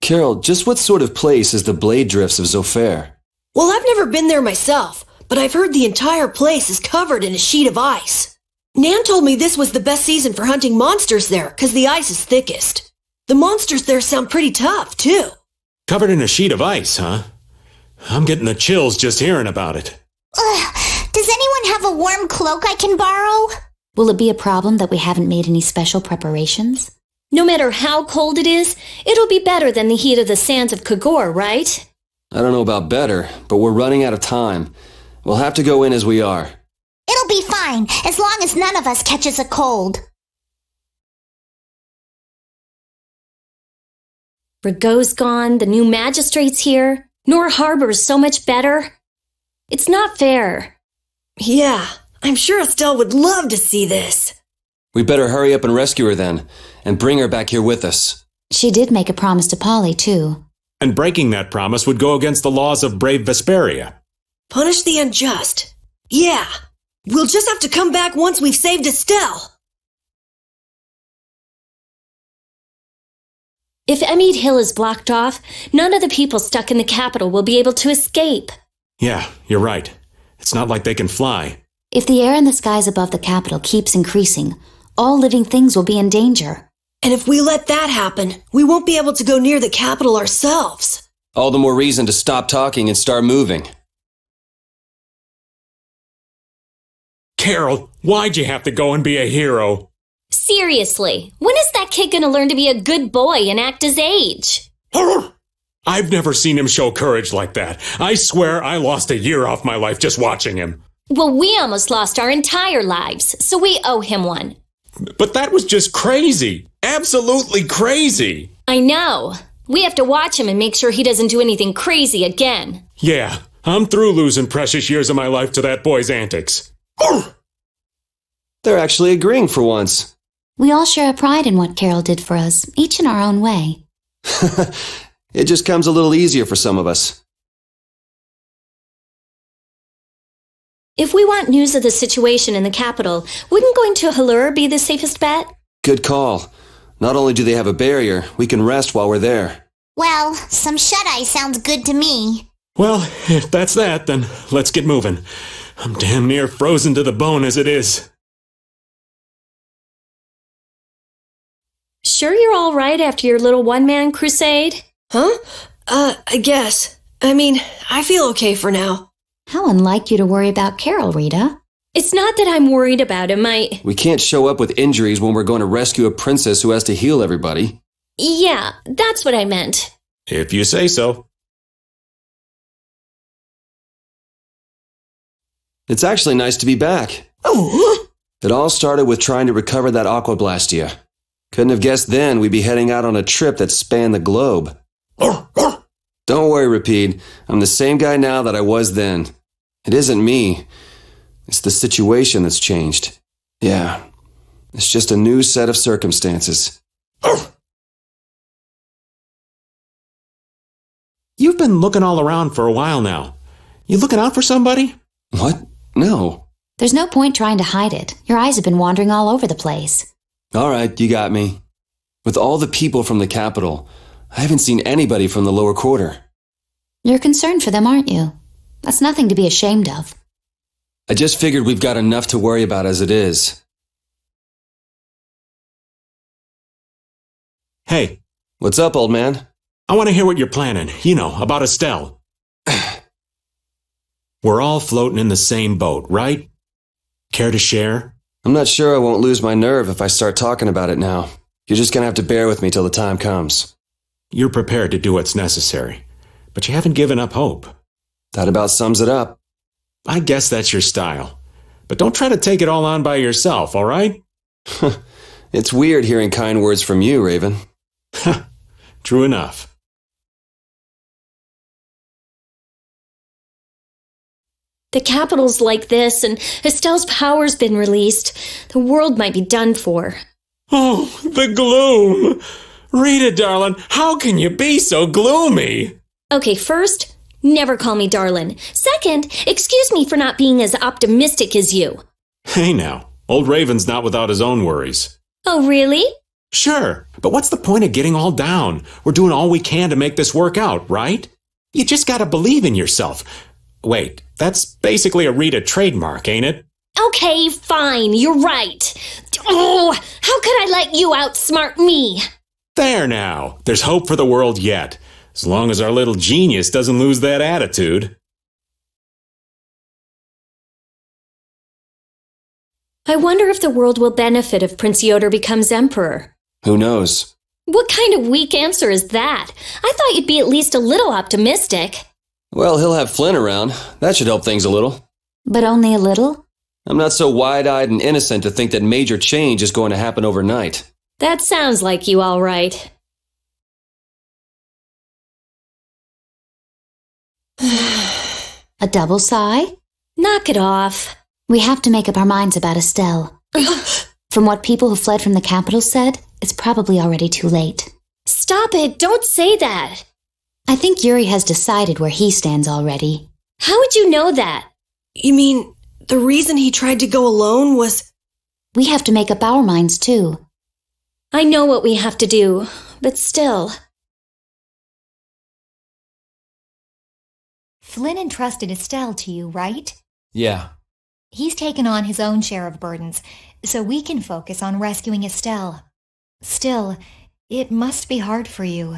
Speaker 1: Carol, just what sort of place is the Blade Drifts of Zofair?
Speaker 2: Well, I've never been there myself, but I've heard the entire place is covered in a sheet of ice. Nan told me this was the best season for hunting monsters there, because the ice is thickest. The monsters there sound pretty tough, too.
Speaker 7: Covered in a sheet of ice, huh? I'm getting the chills just hearing about it.
Speaker 8: Does anyone have a warm cloak I can borrow?
Speaker 5: Will it be a problem that we haven't made any special preparations?
Speaker 6: No matter how cold it is, it'll be better than the heat of the sands of Kagor, right?
Speaker 1: I don't know about better, but we're running out of time. We'll have to go in as we are.
Speaker 8: It'll be fine, as long as none of us catches a cold.
Speaker 6: Rago's gone, the new magistrate's here. Nor Harbor's so much better. It's not fair.
Speaker 2: Yeah, I'm sure Estelle would love to see this.
Speaker 1: We better hurry up and rescue her then, and bring her back here with us.
Speaker 5: She did make a promise to Polly, too.
Speaker 7: And breaking that promise would go against the laws of brave Vesperia.
Speaker 2: Punish the unjust. Yeah, we'll just have to come back once we've saved Estelle.
Speaker 6: If Emmead Hill is blocked off, none of the people stuck in the capital will be able to escape.
Speaker 7: Yeah, you're right. It's not like they can fly.
Speaker 5: If the air in the skies above the capital keeps increasing, all living things will be in danger.
Speaker 2: And if we let that happen, we won't be able to go near the capital ourselves.
Speaker 1: All the more reason to stop talking and start moving.
Speaker 7: Carol, why'd you have to go and be a hero?
Speaker 6: Seriously, when is that kid gonna learn to be a good boy and act his age?
Speaker 7: I've never seen him show courage like that. I swear I lost a year off my life just watching him.
Speaker 6: Well, we almost lost our entire lives, so we owe him one.
Speaker 7: But that was just crazy. Absolutely crazy.
Speaker 6: I know. We have to watch him and make sure he doesn't do anything crazy again.
Speaker 7: Yeah, I'm through losing precious years of my life to that boy's antics.
Speaker 1: They're actually agreeing for once.
Speaker 5: We all share a pride in what Carol did for us, each in our own way.
Speaker 1: It just comes a little easier for some of us.
Speaker 6: If we want news of the situation in the capital, wouldn't going to Halur be the safest bet?
Speaker 1: Good call. Not only do they have a barrier, we can rest while we're there.
Speaker 8: Well, some shut-eye sounds good to me.
Speaker 7: Well, if that's that, then let's get moving. I'm damn near frozen to the bone as it is.
Speaker 6: Sure you're all right after your little one-man crusade?
Speaker 2: Huh? I guess. I mean, I feel okay for now.
Speaker 5: How unlike you to worry about Carol, Rita.
Speaker 6: It's not that I'm worried about him,
Speaker 1: We can't show up with injuries when we're going to rescue a princess who has to heal everybody.
Speaker 6: Yeah, that's what I meant.
Speaker 7: If you say so.
Speaker 1: It's actually nice to be back.
Speaker 2: Oh,
Speaker 1: It all started with trying to recover that aquablastia. Couldn't have guessed then we'd be heading out on a trip that spanned the globe. Don't worry, Rapide. I'm the same guy now that I was then. It isn't me. It's the situation that's changed. Yeah. It's just a new set of circumstances.
Speaker 7: You've been looking all around for a while now. You looking out for somebody?
Speaker 1: What? No.
Speaker 5: There's no point trying to hide it. Your eyes have been wandering all over the place.
Speaker 1: All right, you got me. With all the people from the capital, I haven't seen anybody from the lower quarter.
Speaker 5: You're concerned for them, aren't you? That's nothing to be ashamed of.
Speaker 1: I just figured we've got enough to worry about as it is.
Speaker 7: Hey.
Speaker 1: What's up, old man?
Speaker 7: I want to hear what you're planning. You know, about Estelle. We're all floating in the same boat, right? Care to share?
Speaker 1: I'm not sure I won't lose my nerve if I start talking about it now. You're just gonna have to bear with me till the time comes.
Speaker 7: You're prepared to do what's necessary, but you haven't given up hope.
Speaker 1: That about sums it up.
Speaker 7: I guess that's your style. But don't try to take it all on by yourself, all right?
Speaker 1: It's weird hearing kind words from you, Raven.
Speaker 7: True enough.
Speaker 6: The capital's like this, and Estelle's power's been released. The world might be done for.
Speaker 7: Oh, the gloom! Rita, darling, how can you be so gloomy?
Speaker 6: Okay, first, never call me darling. Second, excuse me for not being as optimistic as you.
Speaker 7: Hey now, old Raven's not without his own worries.
Speaker 6: Oh, really?
Speaker 7: Sure, but what's the point of getting all down? We're doing all we can to make this work out, right? You just gotta believe in yourself. Wait, that's basically a Rita trademark, ain't it?
Speaker 6: Okay, fine, you're right. Oh, how could I let you outsmart me?
Speaker 7: There now, there's hope for the world yet, as long as our little genius doesn't lose that attitude.
Speaker 6: I wonder if the world will benefit if Prince Yoder becomes emperor.
Speaker 1: Who knows?
Speaker 6: What kind of weak answer is that? I thought you'd be at least a little optimistic.
Speaker 1: Well, he'll have Flynn around. That should help things a little.
Speaker 5: But only a little?
Speaker 1: I'm not so wide-eyed and innocent to think that major change is going to happen overnight.
Speaker 6: That sounds like you, all right.
Speaker 5: A double sigh?
Speaker 6: Knock it off.
Speaker 5: We have to make up our minds about Estelle. From what people who fled from the capital said, it's probably already too late.
Speaker 6: Stop it, don't say that.
Speaker 5: I think Yuri has decided where he stands already.
Speaker 6: How would you know that?
Speaker 2: You mean the reason he tried to go alone was...
Speaker 5: We have to make up our minds too.
Speaker 6: I know what we have to do, but still.
Speaker 9: Flynn entrusted Estelle to you, right?
Speaker 3: Yeah.
Speaker 9: He's taken on his own share of burdens, so we can focus on rescuing Estelle. Still, it must be hard for you.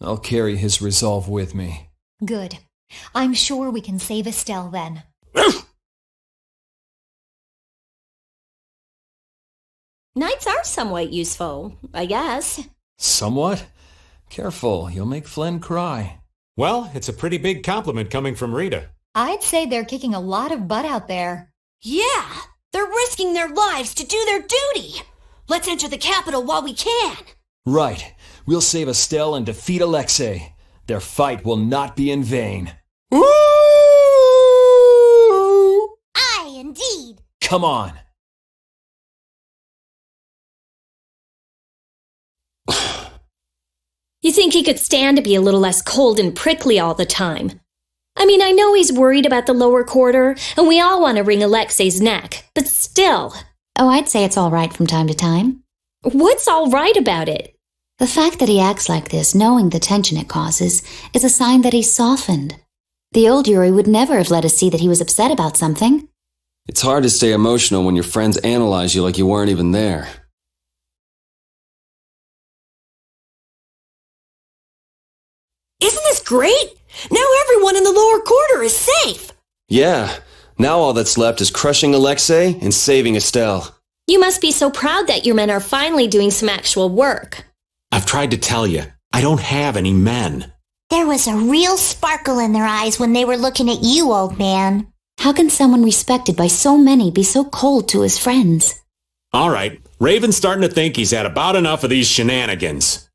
Speaker 3: I'll carry his resolve with me.
Speaker 9: Good. I'm sure we can save Estelle then.
Speaker 12: Knights are somewhat useful, I guess.
Speaker 3: Somewhat? Careful, you'll make Flynn cry.
Speaker 10: Well, it's a pretty big compliment coming from Rita.
Speaker 9: I'd say they're kicking a lot of butt out there.
Speaker 12: Yeah, they're risking their lives to do their duty. Let's enter the capital while we can.
Speaker 3: Right. We'll save Estelle and defeat Alexei. Their fight will not be in vain.
Speaker 8: Aye, indeed.
Speaker 3: Come on.
Speaker 6: You think he could stand to be a little less cold and prickly all the time? I mean, I know he's worried about the lower quarter, and we all want to wring Alexei's neck, but still.
Speaker 5: Oh, I'd say it's all right from time to time.
Speaker 6: What's all right about it?
Speaker 5: The fact that he acts like this, knowing the tension it causes, is a sign that he's softened. The old Yuri would never have let us see that he was upset about something.
Speaker 1: It's hard to stay emotional when your friends analyze you like you weren't even there.
Speaker 2: Isn't this great? Now everyone in the lower quarter is safe.
Speaker 1: Yeah, now all that's left is crushing Alexei and saving Estelle.
Speaker 6: You must be so proud that your men are finally doing some actual work.
Speaker 7: I've tried to tell you, I don't have any men.
Speaker 8: There was a real sparkle in their eyes when they were looking at you, old man.
Speaker 5: How can someone respected by so many be so cold to his friends?
Speaker 7: All right, Raven's starting to think he's had about enough of these shenanigans.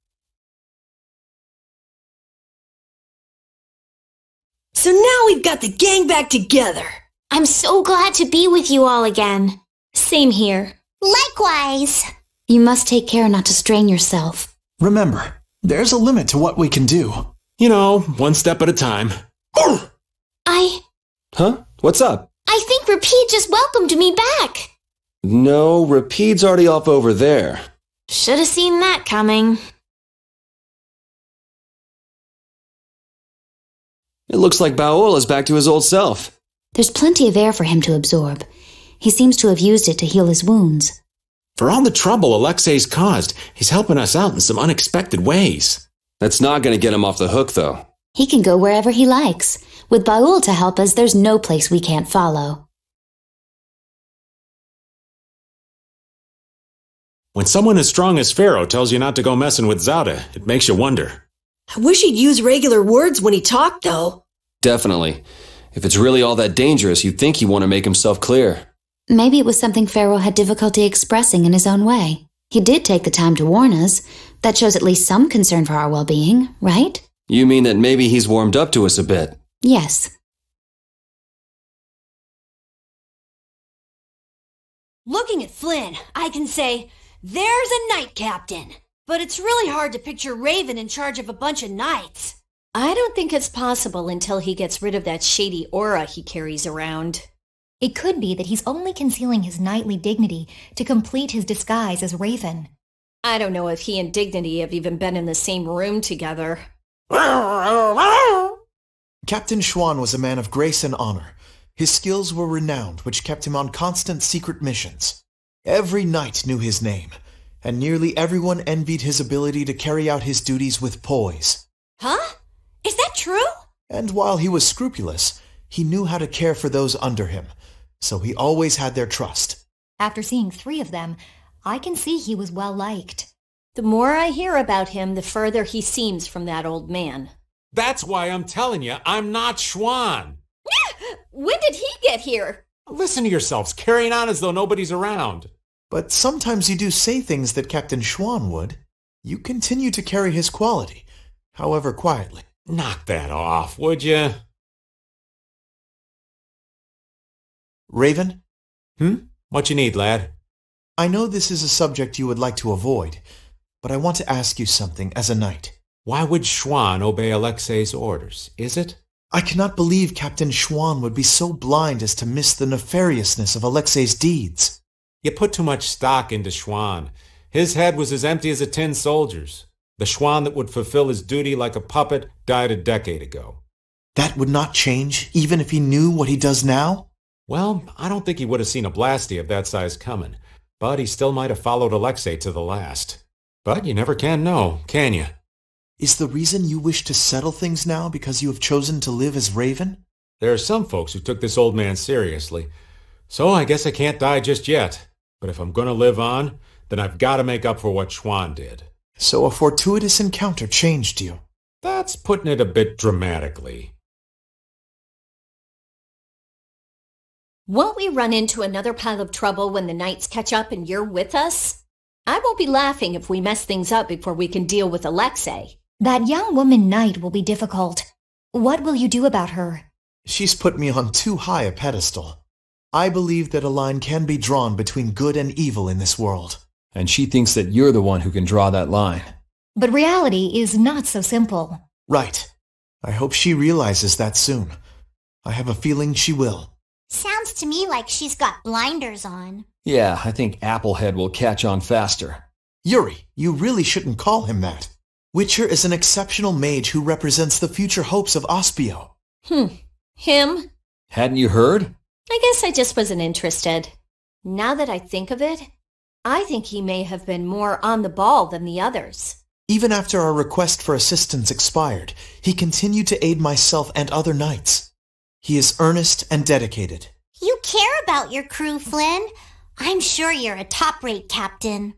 Speaker 2: So now we've got the gang back together.
Speaker 4: I'm so glad to be with you all again.
Speaker 6: Same here.
Speaker 8: Likewise.
Speaker 5: You must take care not to strain yourself.
Speaker 11: Remember, there's a limit to what we can do.
Speaker 7: You know, one step at a time.
Speaker 1: Huh? What's up?
Speaker 4: I think Rapide just welcomed me back.
Speaker 1: No, Rapide's already off over there.
Speaker 4: Should have seen that coming.
Speaker 1: It looks like Baol is back to his old self.
Speaker 5: There's plenty of air for him to absorb. He seems to have used it to heal his wounds.
Speaker 7: For all the trouble Alexei's caused, he's helping us out in some unexpected ways.
Speaker 1: That's not going to get him off the hook, though.
Speaker 5: He can go wherever he likes. With Baul to help us, there's no place we can't follow.
Speaker 7: When someone as strong as Pharaoh tells you not to go messing with Zada, it makes you wonder.
Speaker 2: I wish he'd use regular words when he talked, though.
Speaker 1: Definitely. If it's really all that dangerous, you'd think he'd want to make himself clear.
Speaker 5: Maybe it was something Pharaoh had difficulty expressing in his own way. He did take the time to warn us. That shows at least some concern for our well-being, right?
Speaker 1: You mean that maybe he's warmed up to us a bit?
Speaker 5: Yes.
Speaker 12: Looking at Flynn, I can say, there's a knight captain. But it's really hard to picture Raven in charge of a bunch of knights.
Speaker 6: I don't think it's possible until he gets rid of that shady aura he carries around.
Speaker 9: It could be that he's only concealing his knightly dignity to complete his disguise as Raven.
Speaker 6: I don't know if he and Dignity have even been in the same room together.
Speaker 11: Captain Schwan was a man of grace and honor. His skills were renowned, which kept him on constant secret missions. Every knight knew his name, and nearly everyone envied his ability to carry out his duties with poise.
Speaker 12: Huh? Is that true?
Speaker 11: And while he was scrupulous, he knew how to care for those under him, so he always had their trust.
Speaker 9: After seeing 3 of them, I can see he was well liked.
Speaker 6: The more I hear about him, the further he seems from that old man.
Speaker 10: That's why I'm telling you, I'm not Schwan.
Speaker 6: When did he get here?
Speaker 10: Listen to yourselves, carrying on as though nobody's around.
Speaker 11: But sometimes you do say things that Captain Schwan would. You continue to carry his quality, however quietly.
Speaker 10: Knock that off, would you?
Speaker 11: Raven?
Speaker 10: What you need, lad?
Speaker 11: I know this is a subject you would like to avoid, but I want to ask you something as a knight.
Speaker 10: Why would Schwan obey Alexei's orders, is it?
Speaker 11: I cannot believe Captain Schwan would be so blind as to miss the nefariousness of Alexei's deeds.
Speaker 10: You put too much stock into Schwan. His head was as empty as a tin soldier's. The Schwan that would fulfill his duty like a puppet died a decade ago.
Speaker 11: That would not change, even if he knew what he does now?
Speaker 10: Well, I don't think he would have seen a blasty of that size coming, but he still might have followed Alexei to the last. But you never can know, can you?
Speaker 11: Is the reason you wish to settle things now because you have chosen to live as Raven?
Speaker 10: There are some folks who took this old man seriously, so I guess I can't die just yet. But if I'm going to live on, then I've got to make up for what Schwan did.
Speaker 11: So a fortuitous encounter changed you.
Speaker 10: That's putting it a bit dramatically.
Speaker 6: Won't we run into another pile of trouble when the knights catch up and you're with us? I won't be laughing if we mess things up before we can deal with Alexei.
Speaker 9: That young woman knight will be difficult. What will you do about her?
Speaker 11: She's put me on too high a pedestal. I believe that a line can be drawn between good and evil in this world.
Speaker 3: And she thinks that you're the one who can draw that line.
Speaker 9: But reality is not so simple.
Speaker 11: Right. I hope she realizes that soon. I have a feeling she will.
Speaker 8: Sounds to me like she's got blinders on.
Speaker 3: Yeah, I think Applehead will catch on faster.
Speaker 11: Yuri, you really shouldn't call him that. Witcher is an exceptional mage who represents the future hopes of Ospio.
Speaker 6: Him?
Speaker 3: Hadn't you heard?
Speaker 6: I guess I just wasn't interested. Now that I think of it, I think he may have been more on the ball than the others.
Speaker 11: Even after our request for assistance expired, he continued to aid myself and other knights. He is earnest and dedicated.
Speaker 8: You care about your crew, Flynn. I'm sure you're a top-rate captain.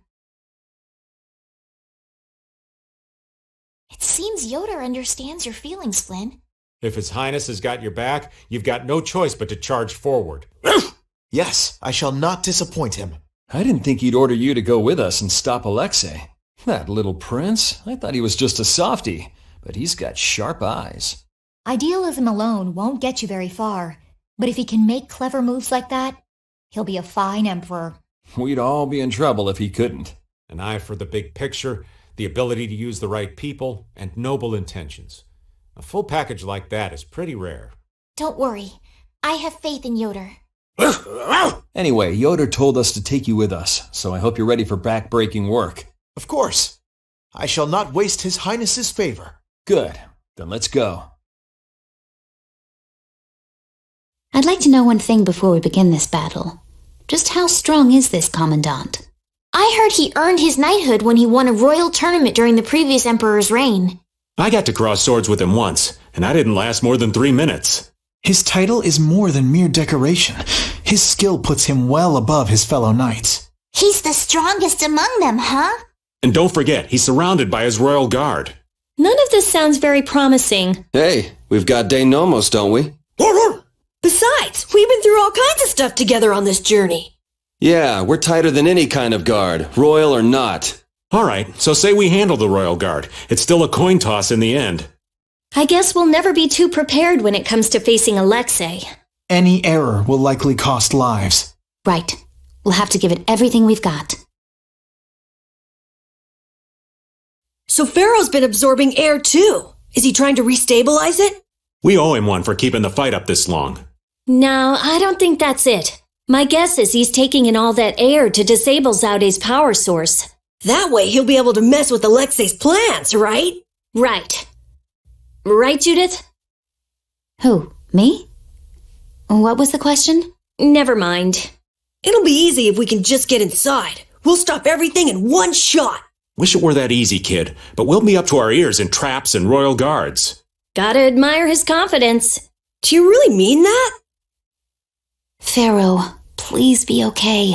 Speaker 4: It seems Yoder understands your feelings, Flynn.
Speaker 10: If His Highness has got your back, you've got no choice but to charge forward.
Speaker 11: Yes, I shall not disappoint him.
Speaker 3: I didn't think he'd order you to go with us and stop Alexei. That little prince, I thought he was just a softy, but he's got sharp eyes.
Speaker 9: Idealism alone won't get you very far, but if he can make clever moves like that, he'll be a fine emperor.
Speaker 3: We'd all be in trouble if he couldn't.
Speaker 10: An eye for the big picture, the ability to use the right people, and noble intentions. A full package like that is pretty rare.
Speaker 4: Don't worry. I have faith in Yoder.
Speaker 3: Anyway, Yoder told us to take you with us, so I hope you're ready for back-breaking work.
Speaker 11: Of course. I shall not waste His Highness's favor.
Speaker 3: Good. Then let's go.
Speaker 5: I'd like to know one thing before we begin this battle. Just how strong is this Commandant?
Speaker 4: I heard he earned his knighthood when he won a royal tournament during the previous emperor's reign.
Speaker 7: I got to cross swords with him once, and I didn't last more than 3 minutes.
Speaker 11: His title is more than mere decoration. His skill puts him well above his fellow knights.
Speaker 8: He's the strongest among them, huh?
Speaker 7: And don't forget, he's surrounded by his royal guard.
Speaker 6: None of this sounds very promising.
Speaker 1: Hey, we've got Dane Nomos, don't we?
Speaker 2: Besides, we've been through all kinds of stuff together on this journey.
Speaker 1: Yeah, we're tighter than any kind of guard, royal or not.
Speaker 7: All right, so say we handle the royal guard. It's still a coin toss in the end.
Speaker 6: I guess we'll never be too prepared when it comes to facing Alexei.
Speaker 11: Any error will likely cost lives.
Speaker 5: Right. We'll have to give it everything we've got.
Speaker 2: So Pharaoh's been absorbing air too. Is he trying to restabilize it?
Speaker 7: We owe him one for keeping the fight up this long.
Speaker 6: No, I don't think that's it. My guess is he's taking in all that air to disable Zaude's power source.
Speaker 2: That way he'll be able to mess with Alexei's plans, right?
Speaker 6: Right. Right, Judith?
Speaker 5: Who? Me? What was the question?
Speaker 6: Never mind.
Speaker 2: It'll be easy if we can just get inside. We'll stop everything in one shot.
Speaker 7: Wish it were that easy, kid, but we'll be up to our ears in traps and royal guards.
Speaker 6: Gotta admire his confidence.
Speaker 2: Do you really mean that?
Speaker 5: Pharaoh, please be okay.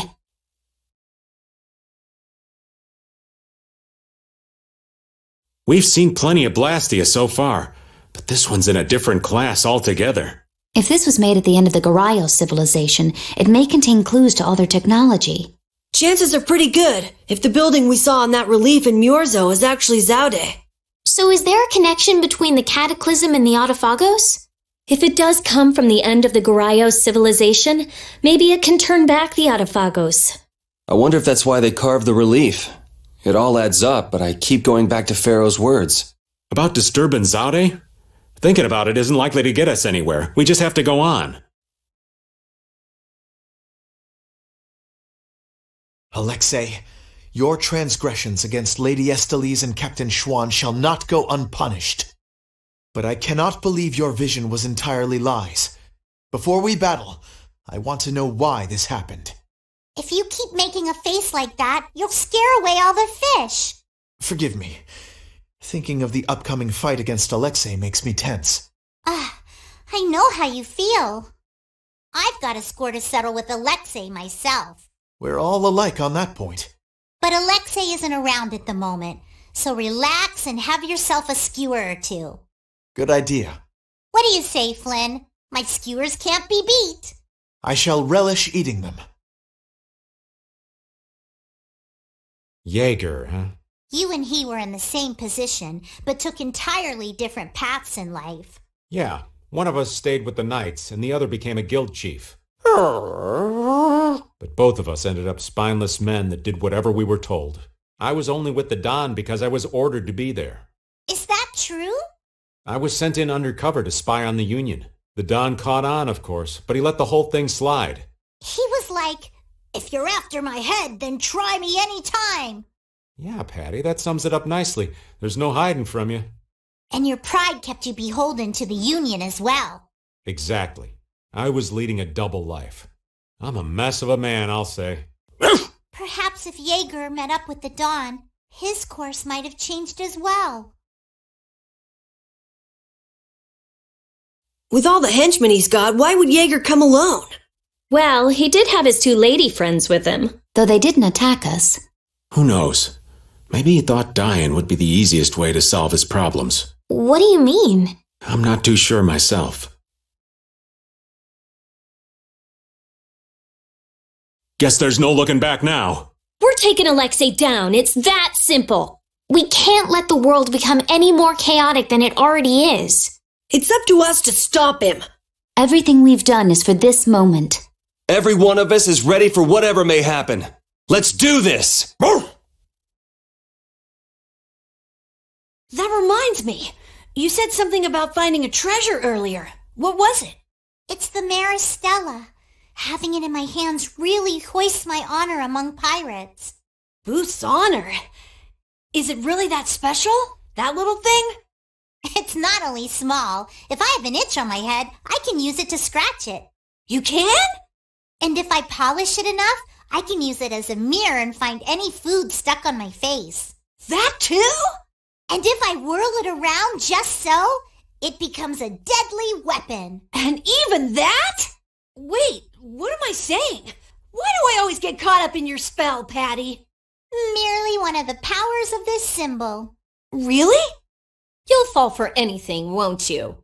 Speaker 7: We've seen plenty of Blastia so far, but this one's in a different class altogether.
Speaker 5: If this was made at the end of the Garayos civilization, it may contain clues to all their technology.
Speaker 2: Chances are pretty good if the building we saw on that relief in Murzo is actually Zaude.
Speaker 4: So is there a connection between the Cataclysm and the Autophagos?
Speaker 6: If it does come from the end of the Garayos civilization, maybe it can turn back the Autophagos.
Speaker 1: I wonder if that's why they carved the relief. It all adds up, but I keep going back to Pharaoh's words.
Speaker 7: About disturbing Zaude? Thinking about it isn't likely to get us anywhere. We just have to go on.
Speaker 11: Alexei, your transgressions against Lady Estellise and Captain Schwan shall not go unpunished. But I cannot believe your vision was entirely lies. Before we battle, I want to know why this happened.
Speaker 8: If you keep making a face like that, you'll scare away all the fish.
Speaker 11: Forgive me. Thinking of the upcoming fight against Alexei makes me tense.
Speaker 8: I know how you feel. I've got a score to settle with Alexei myself.
Speaker 11: We're all alike on that point.
Speaker 8: But Alexei isn't around at the moment, so relax and have yourself a skewer or two.
Speaker 11: Good idea.
Speaker 8: What do you say, Flynn? My skewers can't be beat.
Speaker 11: I shall relish eating them.
Speaker 10: Jaeger, huh?
Speaker 8: You and he were in the same position, but took entirely different paths in life.
Speaker 10: Yeah, one of us stayed with the Knights, and the other became a guild chief. But both of us ended up spineless men that did whatever we were told. I was only with the Don because I was ordered to be there.
Speaker 8: Is that true?
Speaker 10: I was sent in undercover to spy on the Union. The Don caught on, of course, but he let the whole thing slide.
Speaker 8: He was like, if you're after my head, then try me any time.
Speaker 10: Yeah, Patty, that sums it up nicely. There's no hiding from you.
Speaker 8: And your pride kept you beholden to the Union as well.
Speaker 10: Exactly. I was leading a double life. I'm a mess of a man, I'll say.
Speaker 8: Perhaps if Jaeger met up with the Don, his course might have changed as well.
Speaker 2: With all the henchmen he's got, why would Jaeger come alone?
Speaker 6: Well, he did have his two lady friends with him.
Speaker 5: Though they didn't attack us.
Speaker 7: Who knows? Maybe he thought dying would be the easiest way to solve his problems.
Speaker 4: What do you mean?
Speaker 7: I'm not too sure myself. Guess there's no looking back now.
Speaker 6: We're taking Alexei down. It's that simple.
Speaker 4: We can't let the world become any more chaotic than it already is.
Speaker 2: It's up to us to stop him.
Speaker 5: Everything we've done is for this moment.
Speaker 1: Every one of us is ready for whatever may happen. Let's do this!
Speaker 12: That reminds me. You said something about finding a treasure earlier. What was it?
Speaker 8: It's the Maristella. Having it in my hands really hoists my honor among pirates.
Speaker 12: Boosts honor? Is it really that special? That little thing?
Speaker 8: It's not only small. If I have an itch on my head, I can use it to scratch it.
Speaker 12: You can?
Speaker 8: And if I polish it enough, I can use it as a mirror and find any food stuck on my face.
Speaker 12: That too?
Speaker 8: And if I whirl it around just so, it becomes a deadly weapon.
Speaker 12: And even that? Wait, what am I saying? Why do I always get caught up in your spell, Patty?
Speaker 8: Merely one of the powers of this symbol.
Speaker 12: Really?
Speaker 6: You'll fall for anything, won't you?